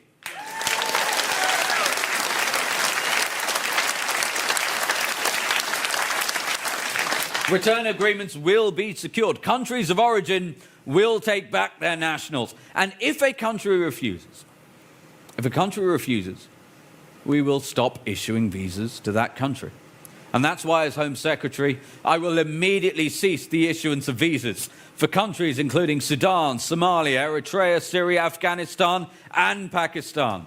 Return agreements will be secured. Countries of origin will take back their nationals. And if a country refuses, we will stop issuing visas to that country. And that's why, as Home Secretary, I will immediately cease the issuance of visas for countries including Sudan, Somalia, Eritrea, Syria, Afghanistan, and Pakistan.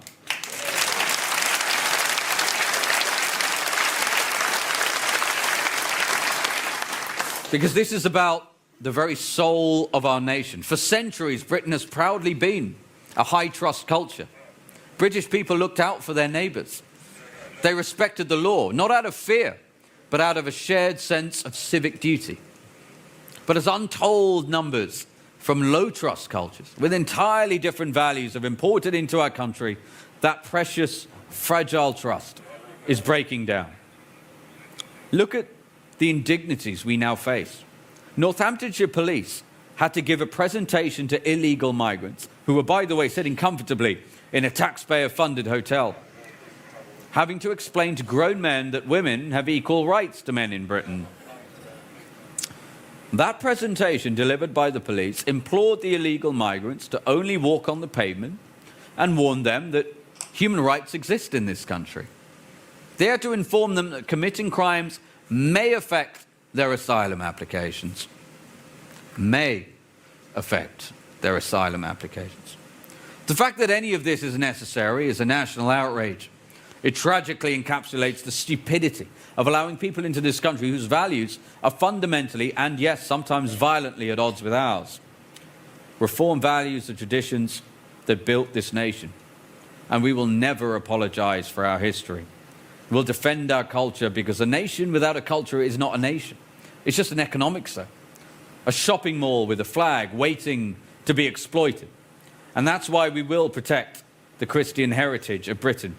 Because this is about the very soul of our nation. For centuries, Britain has proudly been a high-trust culture. British people looked out for their neighbours. They respected the law, not out of fear, but out of a shared sense of civic duty. But as untold numbers from low-trust cultures with entirely different values have imported into our country, that precious, fragile trust is breaking down. Look at the indignities we now face. Northamptonshire police had to give a presentation to illegal migrants, who were, by the way, sitting comfortably in a taxpayer-funded hotel, having to explain to grown men that women have equal rights to men in Britain. That presentation, delivered by the police, implored the illegal migrants to only walk on the pavement and warned them that human rights exist in this country. They had to inform them that committing crimes may affect their asylum applications. May affect their asylum applications. The fact that any of this is necessary is a national outrage. It tragically encapsulates the stupidity of allowing people into this country whose values are fundamentally and, yes, sometimes violently at odds with ours. Reform values the traditions that built this nation, and we will never apologize for our history. We'll defend our culture, because a nation without a culture is not a nation. It's just an economic zone, a shopping mall with a flag waiting to be exploited. And that's why we will protect the Christian heritage of Britain.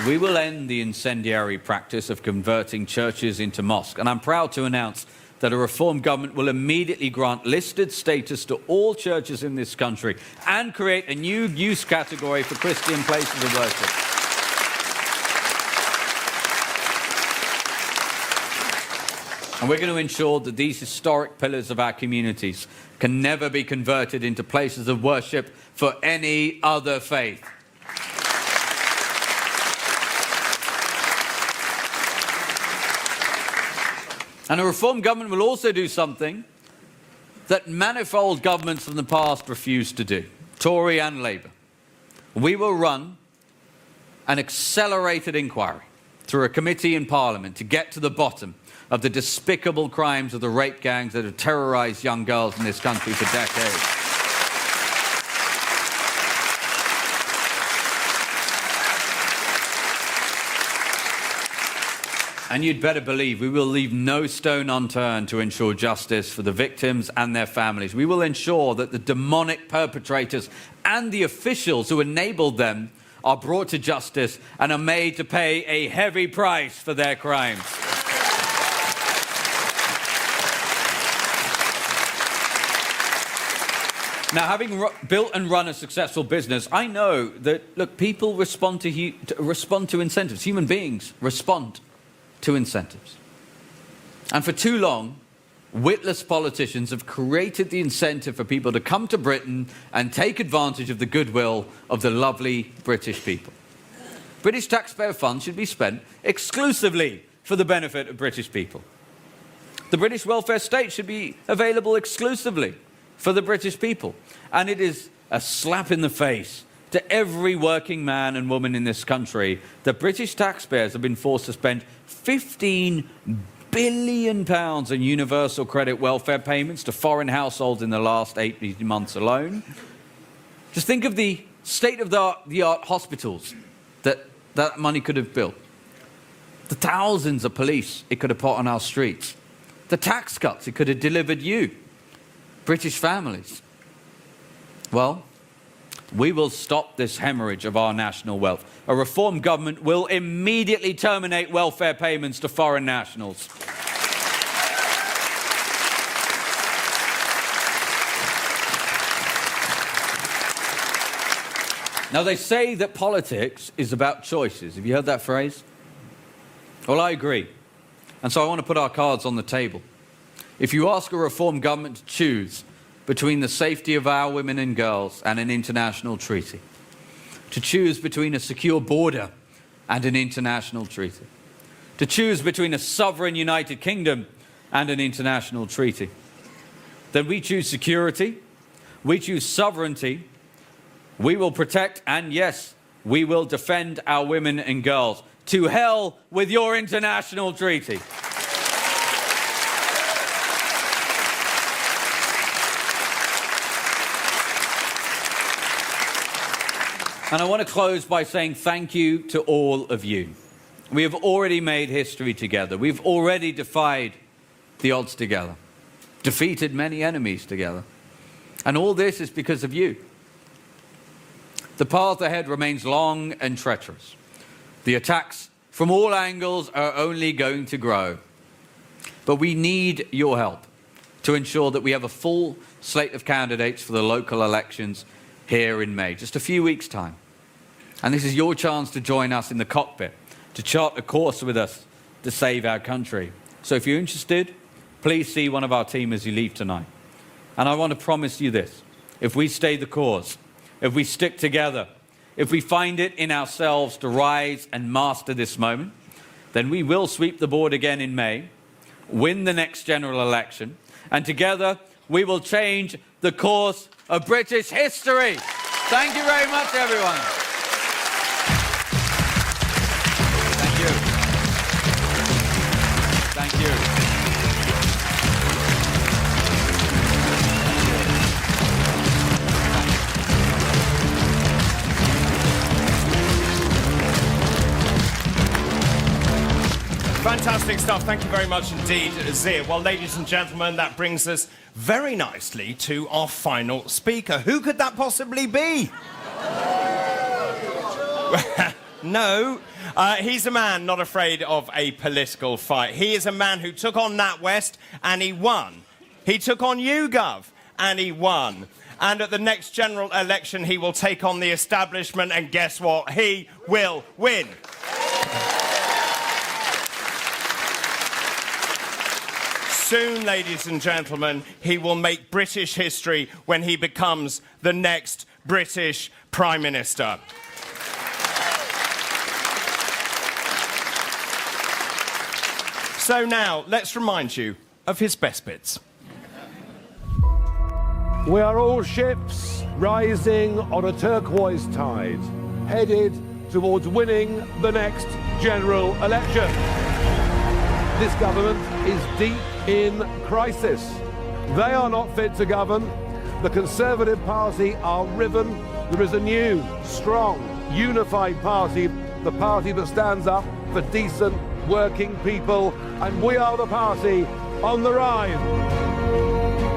We will end the incendiary practice of converting churches into mosques, and I'm proud to announce that a reform government will immediately grant listed status to all churches in this country and create a new use category for Christian places of worship. And we're going to ensure that these historic pillars of our communities can never be converted into places of worship for any other faith. And a reform government will also do something that manifold governments from the past refused to do, Tory and Labour. We will run an accelerated inquiry through a committee in Parliament to get to the bottom of the despicable crimes of the rape gangs that have terrorised young girls in this country for decades. And you'd better believe we will leave no stone unturned to ensure justice for the victims and their families. We will ensure that the demonic perpetrators and the officials who enabled them are brought to justice and are made to pay a heavy price for their crimes. Now, having built and run a successful business, I know that, look, people respond to incentives. Human beings respond to incentives. And for too long, witless politicians have created the incentive for people to come to Britain and take advantage of the goodwill of the lovely British people. British taxpayer funds should be spent exclusively for the benefit of British people. The British welfare state should be available exclusively for the British people. And it is a slap in the face to every working man and woman in this country that British taxpayers have been forced to spend £15 billion in universal credit welfare payments to foreign households in the last 18 months alone. Just think of the state-of-the-art hospitals that money could have built. The thousands of police it could have put on our streets. The tax cuts it could have delivered you, British families. Well, we will stop this hemorrhage of our national wealth. A reform government will immediately terminate welfare payments to foreign nationals. Now, they say that politics is about choices. Have you heard that phrase? Well, I agree. And so I want to put our cards on the table. If you ask a reform government to choose between the safety of our women and girls and an international treaty, to choose between a secure border and an international treaty, to choose between a sovereign United Kingdom and an international treaty, then we choose security, we choose sovereignty, we will protect, and yes, we will defend our women and girls. To hell with your international treaty. And I want to close by saying thank you to all of you. We have already made history together. We've already defied the odds together, defeated many enemies together. And all this is because of you. The path ahead remains long and treacherous. The attacks from all angles are only going to grow. But we need your help to ensure that we have a full slate of candidates for the local elections here in May, just a few weeks' time. And this is your chance to join us in the cockpit, to chart a course with us to save our country. So if you're interested, please see one of our team as you leave tonight. And I want to promise you this: if we stay the course, if we stick together, if we find it in ourselves to rise and master this moment, then we will sweep the board again in May, win the next general election, and together we will change the course of British history. Thank you very much, everyone. Thank you. Thank you. Fantastic stuff. Thank you very much indeed, Zia. Well, ladies and gentlemen, that brings us very nicely to our final speaker. Who could that possibly be? No. He's a man not afraid of a political fight. He is a man who took on NatWest and he won. He took on YouGov and he won. And at the next general election, he will take on the establishment, and guess what? He will win. Soon, ladies and gentlemen, he will make British history when he becomes the next British Prime Minister. So now, let's remind you of his best bits. We are all ships rising on a turquoise tide, headed towards winning the next general election. This government is deep in crisis. They are not fit to govern. The Conservative Party are riven. There is a new, strong, unified party, the party that stands up for decent, working people, and we are the party on the rise.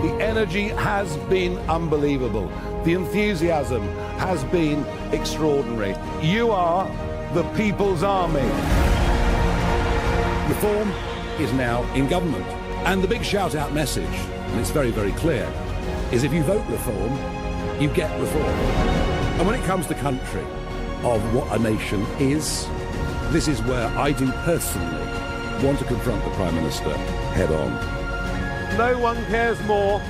The energy has been unbelievable. The enthusiasm has been extraordinary. You are the People's Army. Reform is now in government. And the big shout-out message, and it's very, very clear, is if you vote Reform, you get reform. And when it comes to country, of what a nation is, this is where I do personally want to confront the Prime Minister head on. No one cares more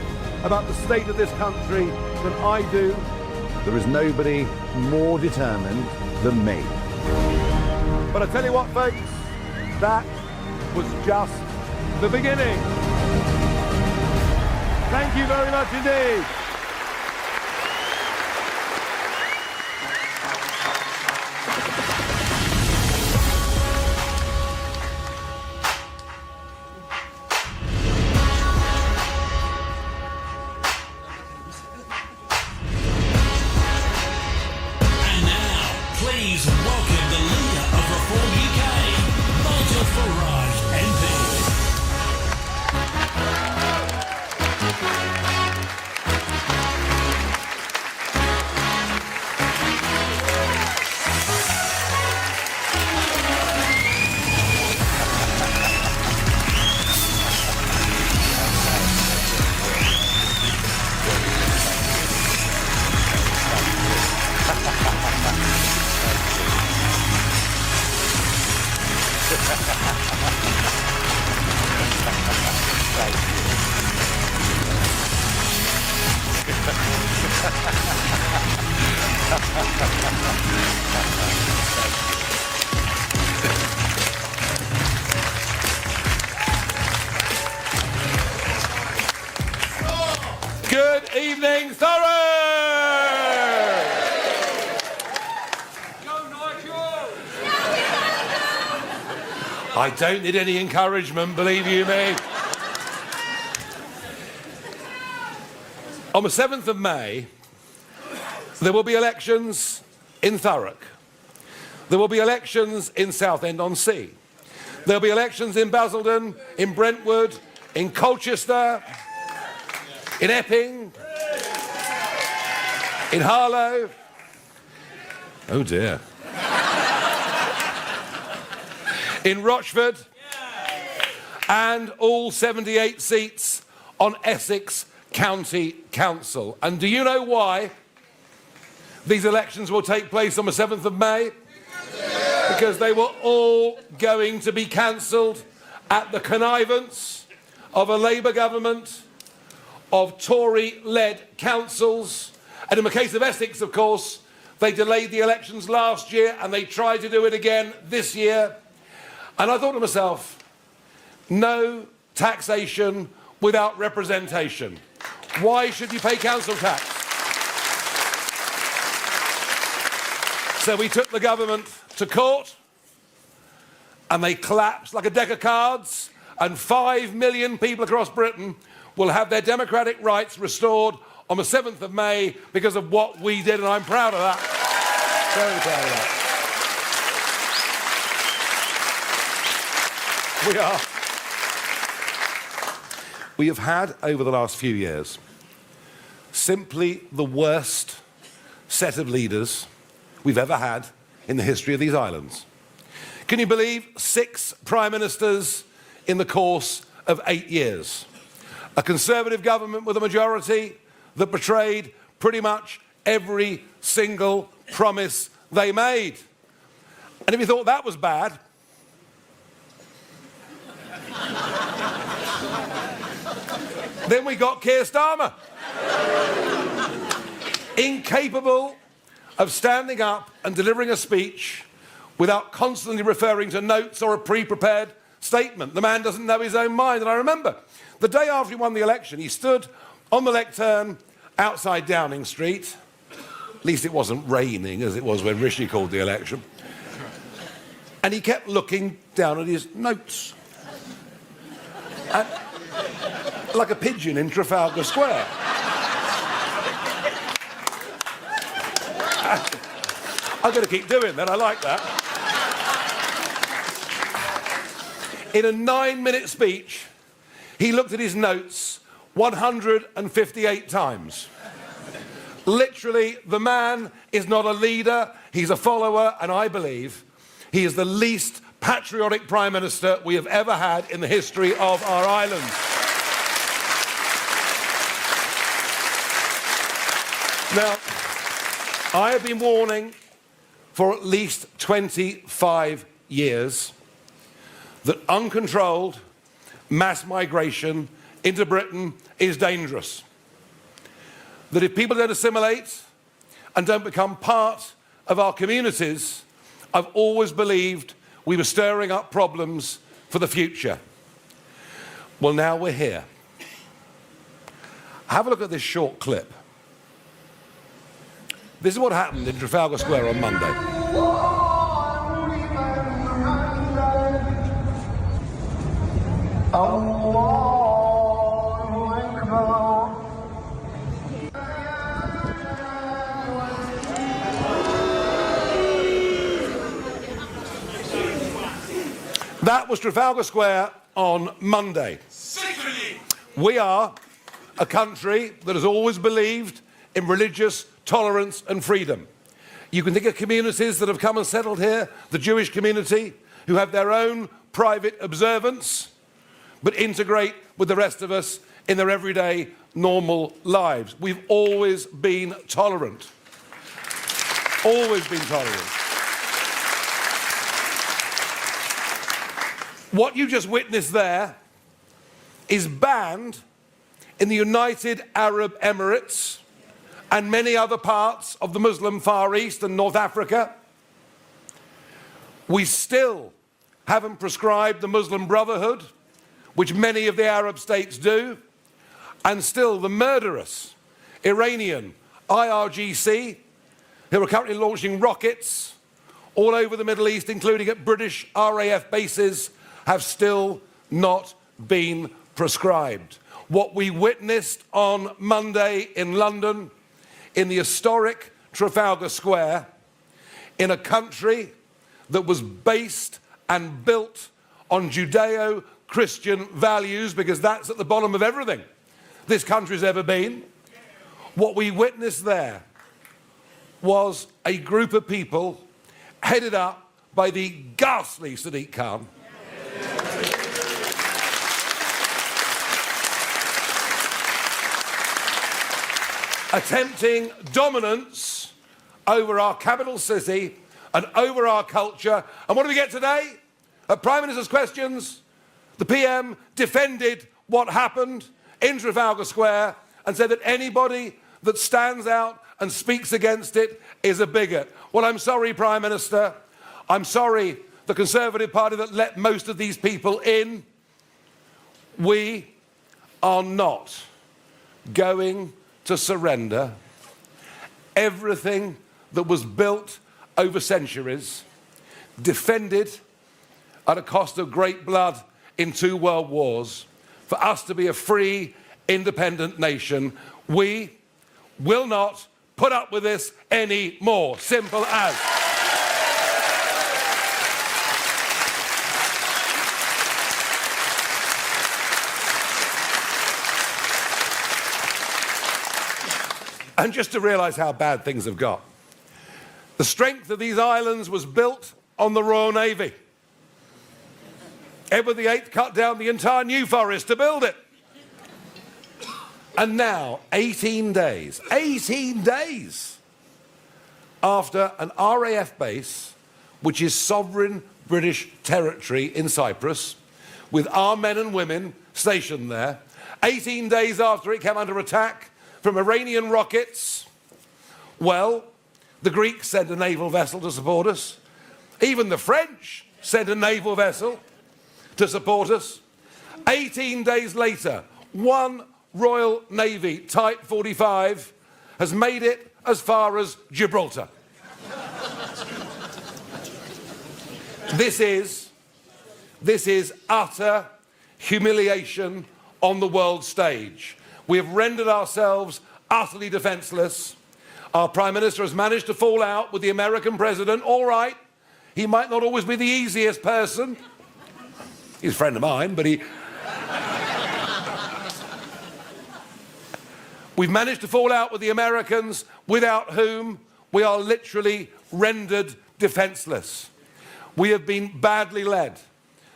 about the state of this country than I do. There is nobody more determined than me. But I tell you what, folks, that was just the beginning. Thank you very much indeed. Please welcome the leader of Reform UK, Nigel Farage, MP. Good evening, Thurrock! I don't need any encouragement, believe you me. On the 7th of May, there will be elections in Thurrock. There will be elections in Southend-on-Sea. There'll be elections in Basildon, in Brentwood, in Colchester, in Epping, in Harlow. Oh dear. In Rochford, and all 78 seats on Essex County Council. And do you know why these elections will take place on the 7th of May? Because they were all going to be cancelled at the connivance of a Labour government, of Tory-led councils. And in the case of Essex, of course, they delayed the elections last year and they tried to do it again this year. And I thought to myself, no taxation without representation. Why should you pay council tax? So we took the government to court and they collapsed like a deck of cards, and 5 million people across Britain will have their democratic rights restored on the 7th of May because of what we did, and I'm proud of that. Very proud of that. We have had, over the last few years, simply the worst set of leaders we've ever had in the history of these islands. Can you believe 6 prime ministers in the course of 8 years? A Conservative government with a majority that betrayed pretty much every single promise they made. And if you thought that was bad, then we got Keir Starmer. Incapable of standing up and delivering a speech without constantly referring to notes or a pre-prepared statement. The man doesn't know his own mind. And I remember the day after he won the election, he stood on the lectern outside Downing Street. At least it wasn't raining as it was when Rishi called the election. And he kept looking down at his notes. And, like a pigeon in Trafalgar Square. I'm going to keep doing that, I like that. In a 9-minute speech, he looked at his notes 158 times. Literally, the man is not a leader, he's a follower, and I believe he is the least patriotic Prime Minister we have ever had in the history of our island. Now, I have been warning for at least 25 years that uncontrolled mass migration into Britain is dangerous. That if people don't assimilate and don't become part of our communities, I've always believed we were stirring up problems for the future. Well, now we're here. Have a look at this short clip. This is what happened in Trafalgar Square on Monday. That was Trafalgar Square on Monday. We are a country that has always believed in religious tolerance and freedom. You can think of communities that have come and settled here, the Jewish community, who have their own private observance, but integrate with the rest of us in their everyday, normal lives. We've always been tolerant. Always been tolerant. What you just witnessed there is banned in the United Arab Emirates and many other parts of the Muslim Far East and North Africa. We still haven't prescribed the Muslim Brotherhood, which many of the Arab states do, and still the murderous Iranian IRGC, who are currently launching rockets all over the Middle East, including at British RAF bases, have still not been prescribed. What we witnessed on Monday in London, in the historic Trafalgar Square, in a country that was based and built on Judeo-Christian values, because that's at the bottom of everything this country's ever been. What we witnessed there was a group of people headed up by the ghastly Sadiq Khan, attempting dominance over our capital city and over our culture. And what do we get today? At Prime Minister's questions, the PM defended what happened in Trafalgar Square and said that anybody that stands out and speaks against it is a bigot. Well, I'm sorry, Prime Minister. I'm sorry, the Conservative Party that let most of these people in. We are not going to surrender everything that was built over centuries, defended at a cost of great blood in 2 world wars, for us to be a free, independent nation. We will not put up with this anymore. Simple as. And just to realise how bad things have got, the strength of these islands was built on the Royal Navy. Edward VIII cut down the entire New Forest to build it. And now, 18 days after an RAF base, which is sovereign British territory in Cyprus, with our men and women stationed there, 18 days after it came under attack from Iranian rockets, well, the Greeks sent a naval vessel to support us. Even the French sent a naval vessel to support us. 18 days later, one Royal Navy Type 45 has made it as far as Gibraltar. This is utter humiliation on the world stage. We have rendered ourselves utterly defenceless. Our Prime Minister has managed to fall out with the American President. All right, he might not always be the easiest person. He's a friend of mine, but we've managed to fall out with the Americans, without whom we are literally rendered defenceless. We have been badly led.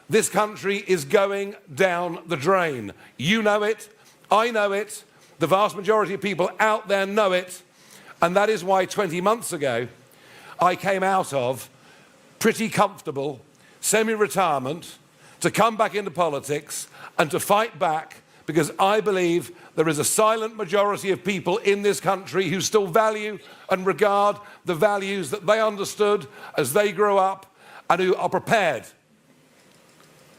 This country is going down the drain. You know it. I know it. The vast majority of people out there know it. And that is why 20 months ago, I came out of pretty comfortable semi-retirement to come back into politics and to fight back, because I believe there is a silent majority of people in this country who still value and regard the values that they understood as they grew up, and who are prepared.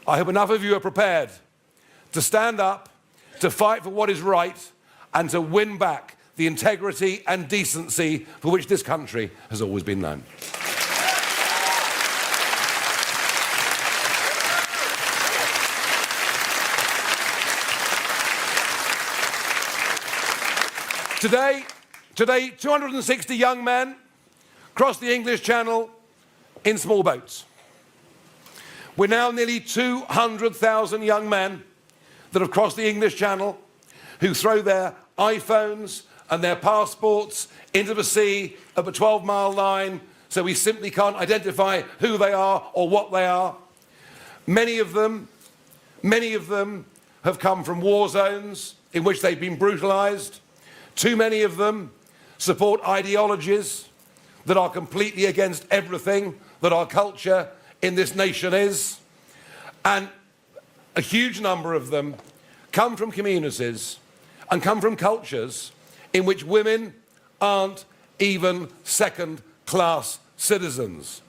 I hope enough of you are prepared to stand up, to fight for what is right, and to win back the integrity and decency for which this country has always been known. Today, 260 young men crossed the English Channel in small boats. We're now nearly 200,000 young men that have crossed the English Channel, who throw their iPhones and their passports into the sea of a 12-mile line, so we simply can't identify who they are or what they are. Many of them have come from war zones in which they've been brutalized. Too many of them support ideologies that are completely against everything that our culture in this nation is. And a huge number of them come from communities and come from cultures in which women aren't even second-class citizens.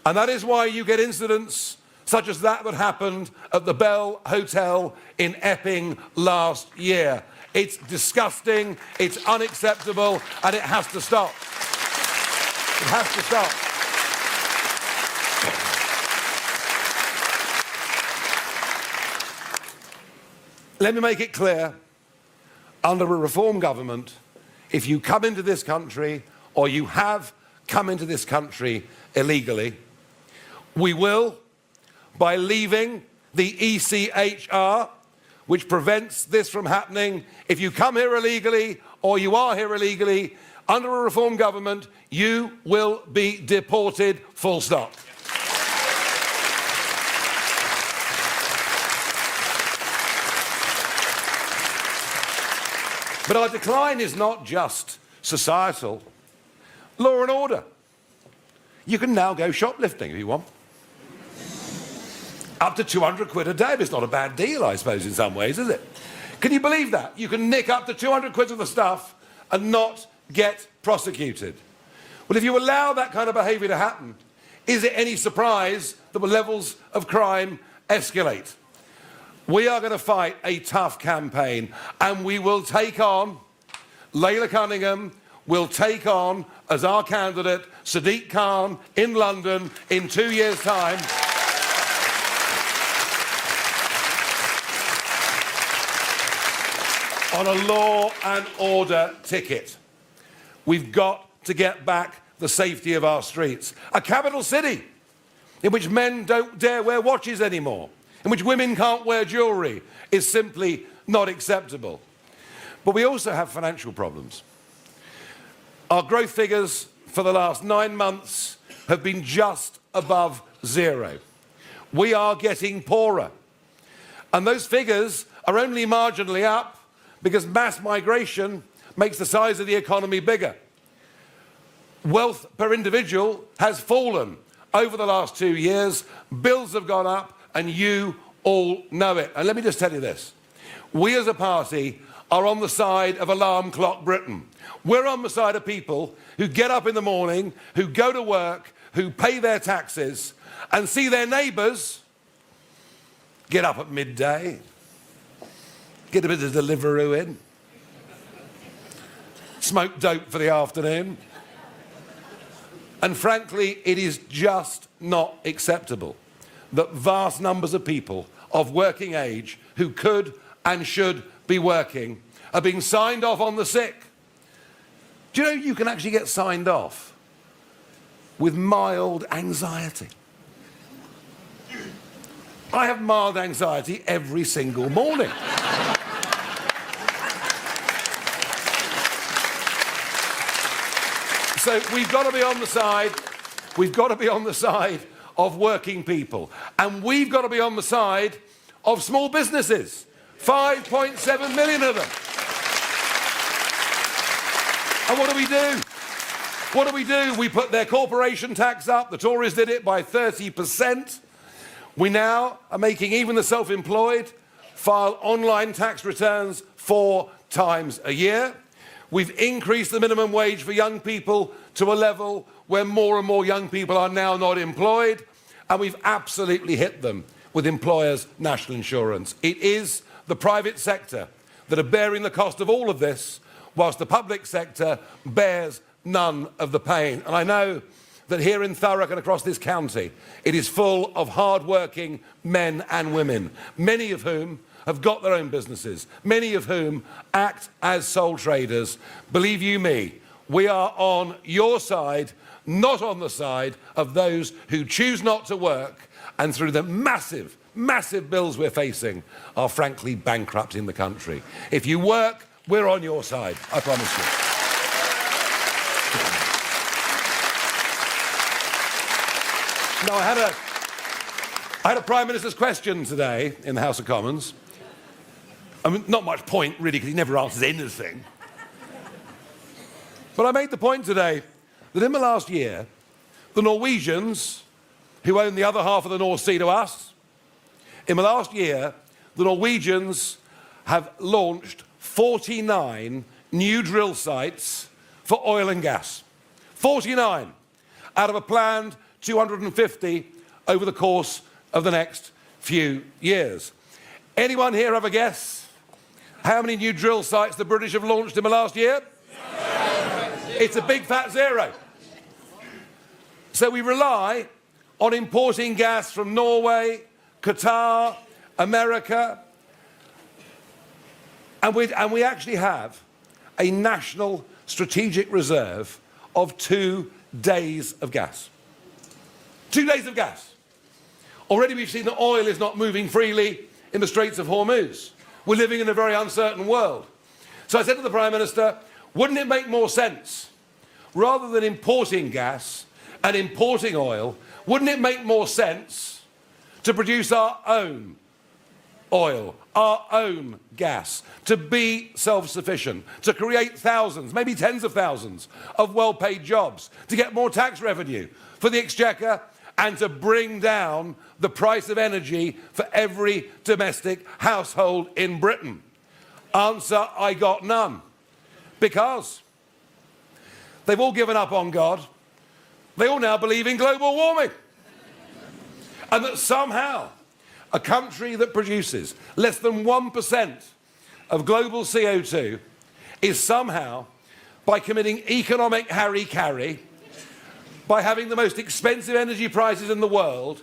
And that is why you get incidents such as that happened at the Bell Hotel in Epping last year. It's disgusting, it's unacceptable, and it has to stop. It has to stop. Let me make it clear, under a reform government, if you come into this country, or you have come into this country illegally, we will, by leaving the ECHR, which prevents this from happening, if you come here illegally, or you are here illegally, under a reform government, you will be deported, full stop. But our decline is not just societal. Law and order. You can now go shoplifting if you want. Up to 200 quid a day. It's not a bad deal, I suppose, in some ways, is it? Can you believe that? You can nick up to 200 quid of the stuff and not get prosecuted. Well, if you allow that kind of behaviour to happen, is it any surprise that the levels of crime escalate? We are going to fight a tough campaign, and we will take on, Layla Cunningham will take on, as our candidate, Sadiq Khan in London in 2 years' time. On a law and order ticket. We've got to get back the safety of our streets. A capital city in which men don't dare wear watches anymore, in which women can't wear jewellery, is simply not acceptable. But we also have financial problems. Our growth figures for the last 9 months have been just above zero. We are getting poorer. And those figures are only marginally up because mass migration makes the size of the economy bigger. Wealth per individual has fallen over the last 2 years. Bills have gone up, and you all know it. And let me just tell you this. We as a party are on the side of Alarm Clock Britain. We're on the side of people who get up in the morning, who go to work, who pay their taxes, and see their neighbours get up at midday, get a bit of Deliveroo in, smoke dope for the afternoon. And frankly, it is just not acceptable that vast numbers of people of working age who could and should be working are being signed off on the sick. Do you know you can actually get signed off with mild anxiety? I have mild anxiety every single morning. So we've got to be on the side of working people. And we've got to be on the side of small businesses. 5.7 million of them. And what do we do? What do we do? We put their corporation tax up. The Tories did it by 30%. We now are making even the self-employed file online tax returns 4 times a year. We've increased the minimum wage for young people to a level where more and more young people are now not employed. And we've absolutely hit them with employers' national insurance. It is the private sector that are bearing the cost of all of this, whilst the public sector bears none of the pain. And I know that here in Thurrock and across this county, it is full of hard-working men and women, many of whom have got their own businesses, many of whom act as sole traders. Believe you me, we are on your side, not on the side of those who choose not to work and through the massive, massive bills we're facing are frankly bankrupting the country. If you work, we're on your side, I promise you. Now, I had a Prime Minister's question today in the House of Commons. I mean, not much point, really, because he never answers anything. But I made the point today that in the last year, the Norwegians, who own the other half of the North Sea to us, in the last year, the Norwegians have launched 49 new drill sites for oil and gas. 49 out of a planned 250 over the course of the next few years. Anyone here have a guess how many new drill sites the British have launched in the last year? It's a big fat zero. So we rely on importing gas from Norway, Qatar, America, and we actually have a national strategic reserve of 2 days of gas. 2 days of gas. Already we've seen that oil is not moving freely in the Straits of Hormuz. We're living in a very uncertain world. So I said to the Prime Minister, wouldn't it make more sense, rather than importing gas and importing oil, wouldn't it make more sense to produce our own oil, our own gas, to be self-sufficient, to create thousands, maybe tens of thousands of well-paid jobs, to get more tax revenue for the Exchequer, and to bring down the price of energy for every domestic household in Britain? Answer, I got none. Because they've all given up on God. They all now believe in global warming. And that somehow a country that produces less than 1% of global CO2 is somehow, by committing economic harry-carry, by having the most expensive energy prices in the world,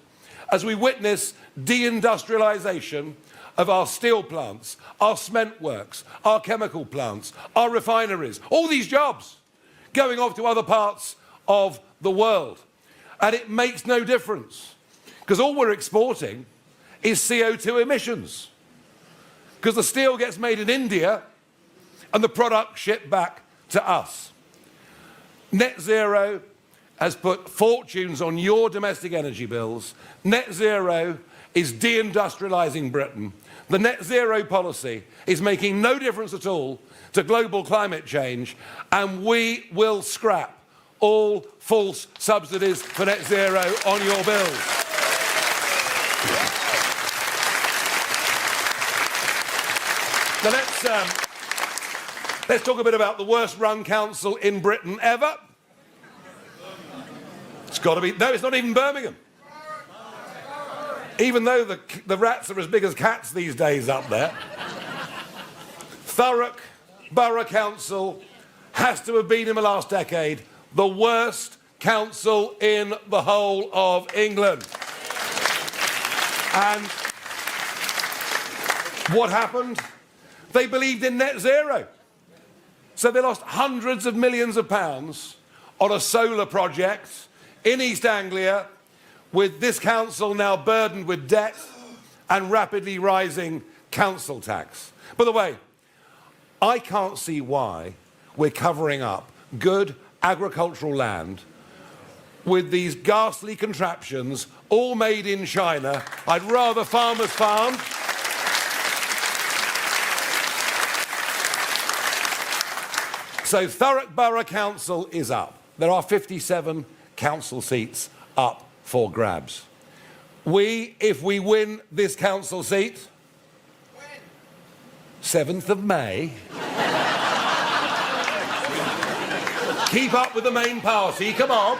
as we witness deindustrialization of our steel plants, our cement works, our chemical plants, our refineries, all these jobs going off to other parts of the world. And it makes no difference, because all we're exporting is CO2 emissions. Because the steel gets made in India and the product shipped back to us. Net zero has put fortunes on your domestic energy bills. Net zero is deindustrializing Britain. The net zero policy is making no difference at all to global climate change, and we will scrap all false subsidies for net zero on your bills. Now let's talk a bit about the worst run council in Britain ever. It's got to be, no, it's not even Birmingham. Even though the rats are as big as cats these days up there. Thurrock Borough Council has to have been in the last decade the worst council in the whole of England. And what happened? They believed in net zero. So they lost hundreds of millions of pounds on a solar project in East Anglia, with this council now burdened with debt and rapidly rising council tax. By the way, I can't see why we're covering up good agricultural land with these ghastly contraptions, all made in China. I'd rather farmers farm. So Thurrock Borough Council is up. There are 57 council seats up for grabs. If we win this council seat, 7th of May, keep up with the main party, come on.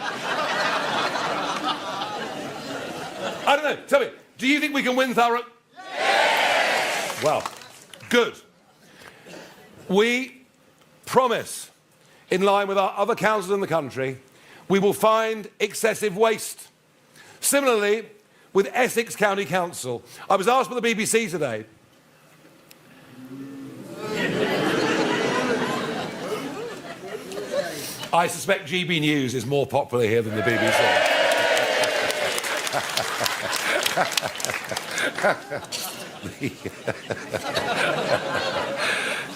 I don't know, tell me, do you think we can win Thurrock? Yes! Well, good. We promise, in line with our other councils in the country, we will find excessive waste. Similarly, with Essex County Council, I was asked by the BBC today, I suspect GB News is more popular here than the BBC.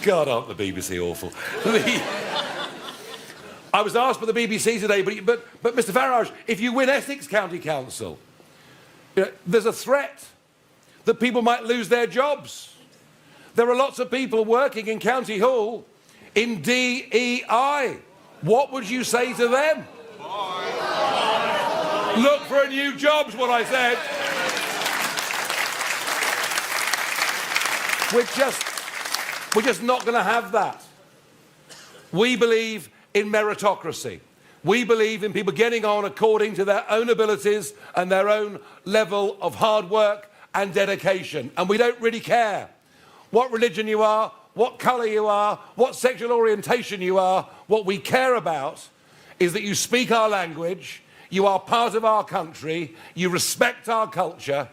God, aren't the BBC awful? I was asked by the BBC today, but Mr Farage, if you win Essex County Council, there's a threat that people might lose their jobs. There are lots of people working in County Hall in DEI. What would you say to them? Look for a new job's what I said. We're just not going to have that. We believe in meritocracy. We believe in people getting on according to their own abilities and their own level of hard work and dedication. And we don't really care what religion you are, what colour you are, what sexual orientation you are. What we care about is that you speak our language, you are part of our country, you respect our culture,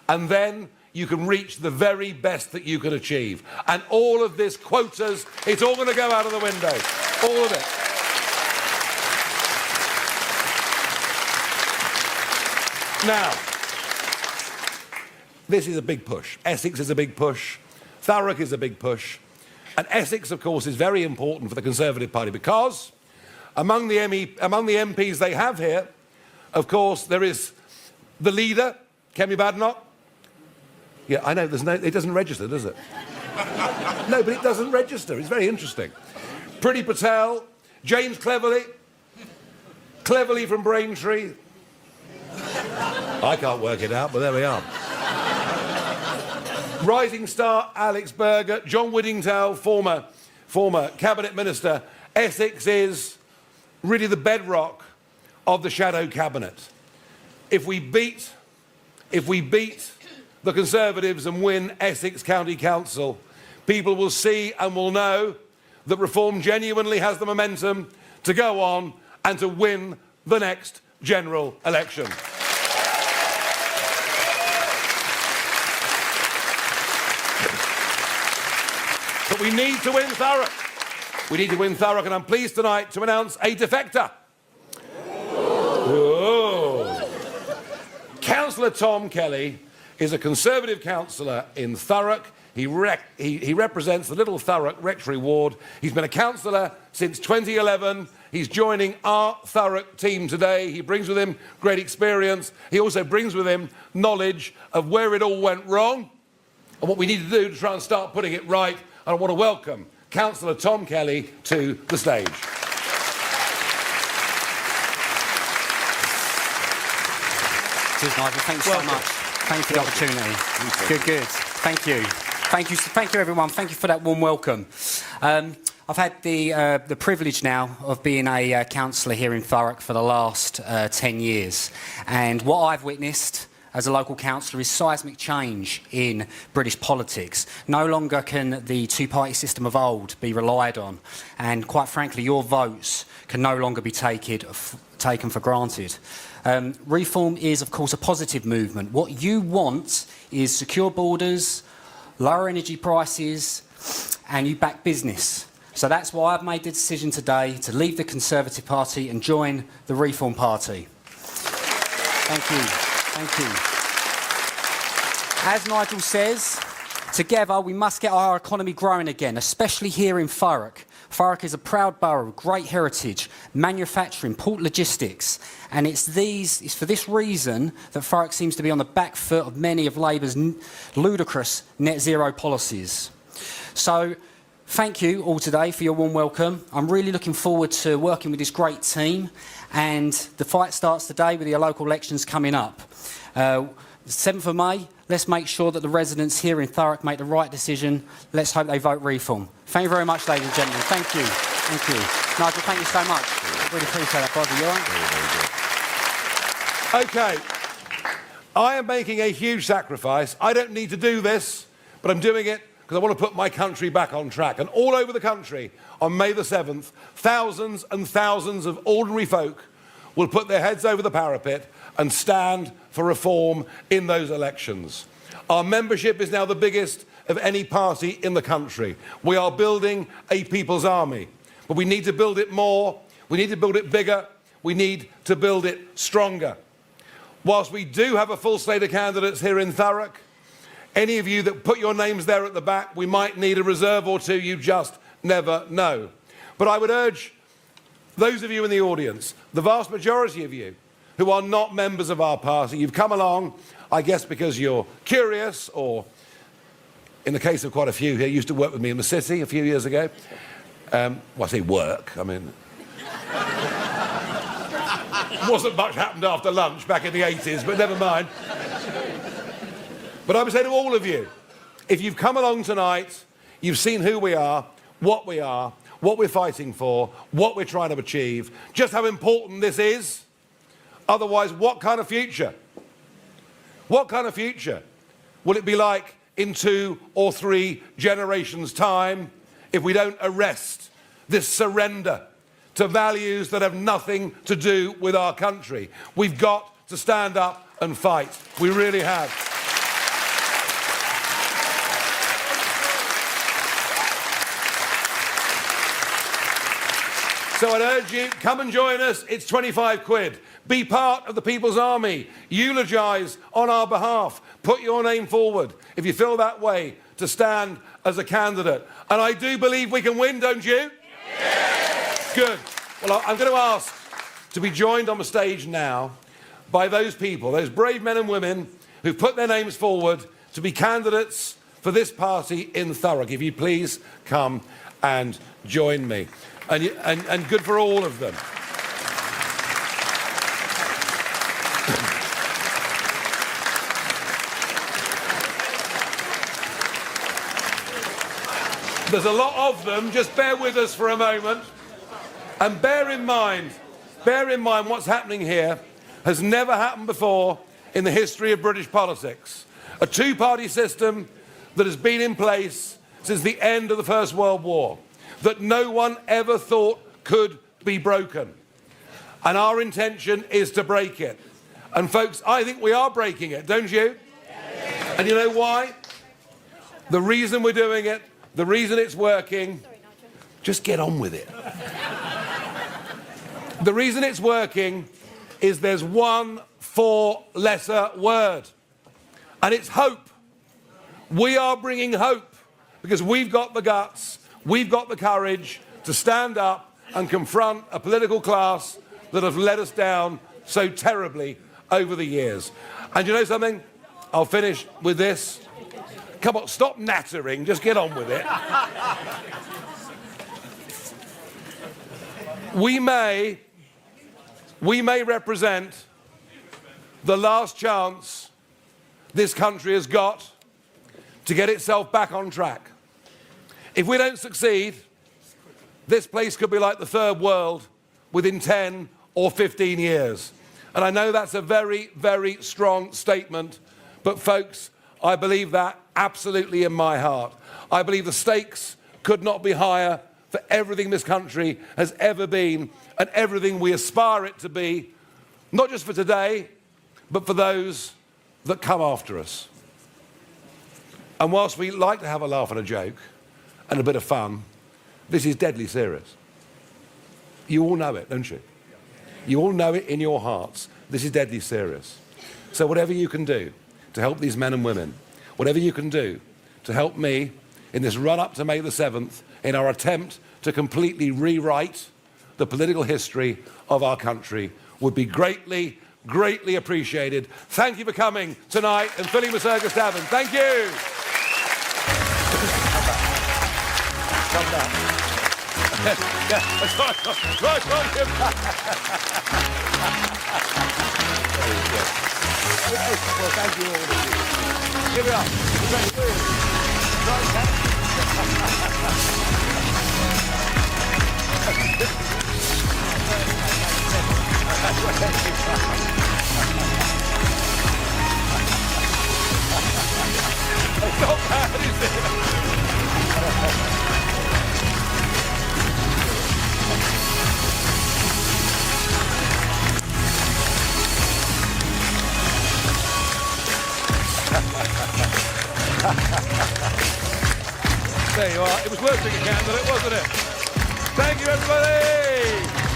and then you can reach the very best that you can achieve. And all of this quotas, it's all going to go out of the window. All of it. Now, this is a big push. Essex is a big push. Thurrock is a big push. And Essex, of course, is very important for the Conservative Party because among the MPs they have here, of course, there is the leader, Kemi Badenoch. Yeah, I know, it doesn't register, does it? No, but it doesn't register. It's very interesting. Priti Patel, James Cleverly from Braintree. I can't work it out, but there we are. Rising star Alex Berger, John Whittingdale, former cabinet minister. Essex is really the bedrock of the shadow cabinet. If we beat the Conservatives and win Essex County Council, people will see and will know that Reform genuinely has the momentum to go on and to win the next general election. But we need to win Thurrock. We need to win Thurrock, and I'm pleased tonight to announce a defector. Whoa. Councillor Tom Kelly is a Conservative councillor in Thurrock. He represents the Little Thurrock Rectory ward. He's been a councillor since 2011. He's joining our Thurrock team today. He brings with him great experience. He also brings with him knowledge of where it all went wrong and what we need to do to try and start putting it right. I want to welcome Councillor Tom Kelly to the stage. Cheers, Nigel. Thanks so much. Thank you for the opportunity. Good. Thank you. Thank you, everyone. Thank you for that warm welcome. I've had the privilege now of being a councillor here in Thurrock for the last 10 years. And what I've witnessed as a local councillor is seismic change in British politics. No longer can the two-party system of old be relied on, and quite frankly, your votes can no longer be taken for granted. Reform is, of course, a positive movement. What you want is secure borders, lower energy prices, and you back business. So that's why I've made the decision today to leave the Conservative Party and join the Reform Party. Thank you. Thank you. As Nigel says, together we must get our economy growing again, especially here in Thurrock. Thurrock is a proud borough with great heritage, manufacturing, port logistics, and it's for this reason that Thurrock seems to be on the back foot of many of Labour's ludicrous net zero policies. So thank you all today for your warm welcome. I'm really looking forward to working with this great team, and the fight starts today with the local elections coming up. The 7th of May, let's make sure that the residents here in Thurrock make the right decision. Let's hope they vote reform. Thank you very much, ladies and gentlemen. Thank you. Thank you. Nigel, thank you so much. Really appreciate that, brother. You all right? Okay. I am making a huge sacrifice. I don't need to do this, but I'm doing it because I want to put my country back on track. And all over the country, on May the 7th, thousands and thousands of ordinary folk will put their heads over the parapet and stand for reform in those elections. Our membership is now the biggest of any party in the country. We are building a people's army, but we need to build it more, we need to build it bigger, we need to build it stronger. Whilst we do have a full slate of candidates here in Thurrock, any of you that put your names there at the back, we might need a reserve or two, you just never know. But I would urge those of you in the audience, the vast majority of you who are not members of our party, you've come along, I guess because you're curious, or in the case of quite a few here, used to work with me in the city a few years ago. Well, I say work, I mean... wasn't much happened after lunch back in the 80s, but never mind. But I would say to all of you, if you've come along tonight, you've seen who we are, what we're fighting for, what we're trying to achieve, just how important this is. Otherwise, what kind of future? What kind of future will it be like in 2 or 3 generations' time if we don't arrest this surrender to values that have nothing to do with our country? We've got to stand up and fight. We really have. So I'd urge you, come and join us. It's 25 quid. Be part of the People's Army. Eulogise on our behalf. Put your name forward, if you feel that way, to stand as a candidate. And I do believe we can win, don't you? Yes. Good. Well, I'm going to ask to be joined on the stage now by those people, those brave men and women who've put their names forward to be candidates for this party in Thurrock. If you please come and join me. And good for all of them. There's a lot of them. Just bear with us for a moment. And bear in mind what's happening here has never happened before in the history of British politics. A two-party system that has been in place since the end of the First World War, that no one ever thought could be broken. And our intention is to break it. And folks, I think we are breaking it, don't you? Yes. And you know why? The reason we're doing it, the reason it's working, just get on with it. The reason it's working is there's one 4-letter word, and it's hope. We are bringing hope because we've got the guts, we've got the courage to stand up and confront a political class that have let us down so terribly over the years. And you know something? I'll finish with this. Come on, stop nattering, just get on with it. We may represent the last chance this country has got to get itself back on track. If we don't succeed, this place could be like the third world within 10 or 15 years. And I know that's a very, very strong statement, but folks, I believe that absolutely in my heart. I believe the stakes could not be higher for everything this country has ever been and everything we aspire it to be, not just for today, but for those that come after us. And whilst we like to have a laugh and a joke and a bit of fun, this is deadly serious. You all know it, don't you? You all know it in your hearts. This is deadly serious. So whatever you can do to help these men and women, whatever you can do to help me in this run-up to May the 7th, in our attempt to completely rewrite the political history of our country, would be greatly, greatly appreciated. Thank you for coming tonight and filling the Circus Tavern. Thank you. Come back. Yeah, that's right. Right on him. There you go. Well, thank you all. Give it up. Great win. Right, Kat. It's not bad, is it? There you are. It was worth being a candidate, wasn't it? Thank you, everybody!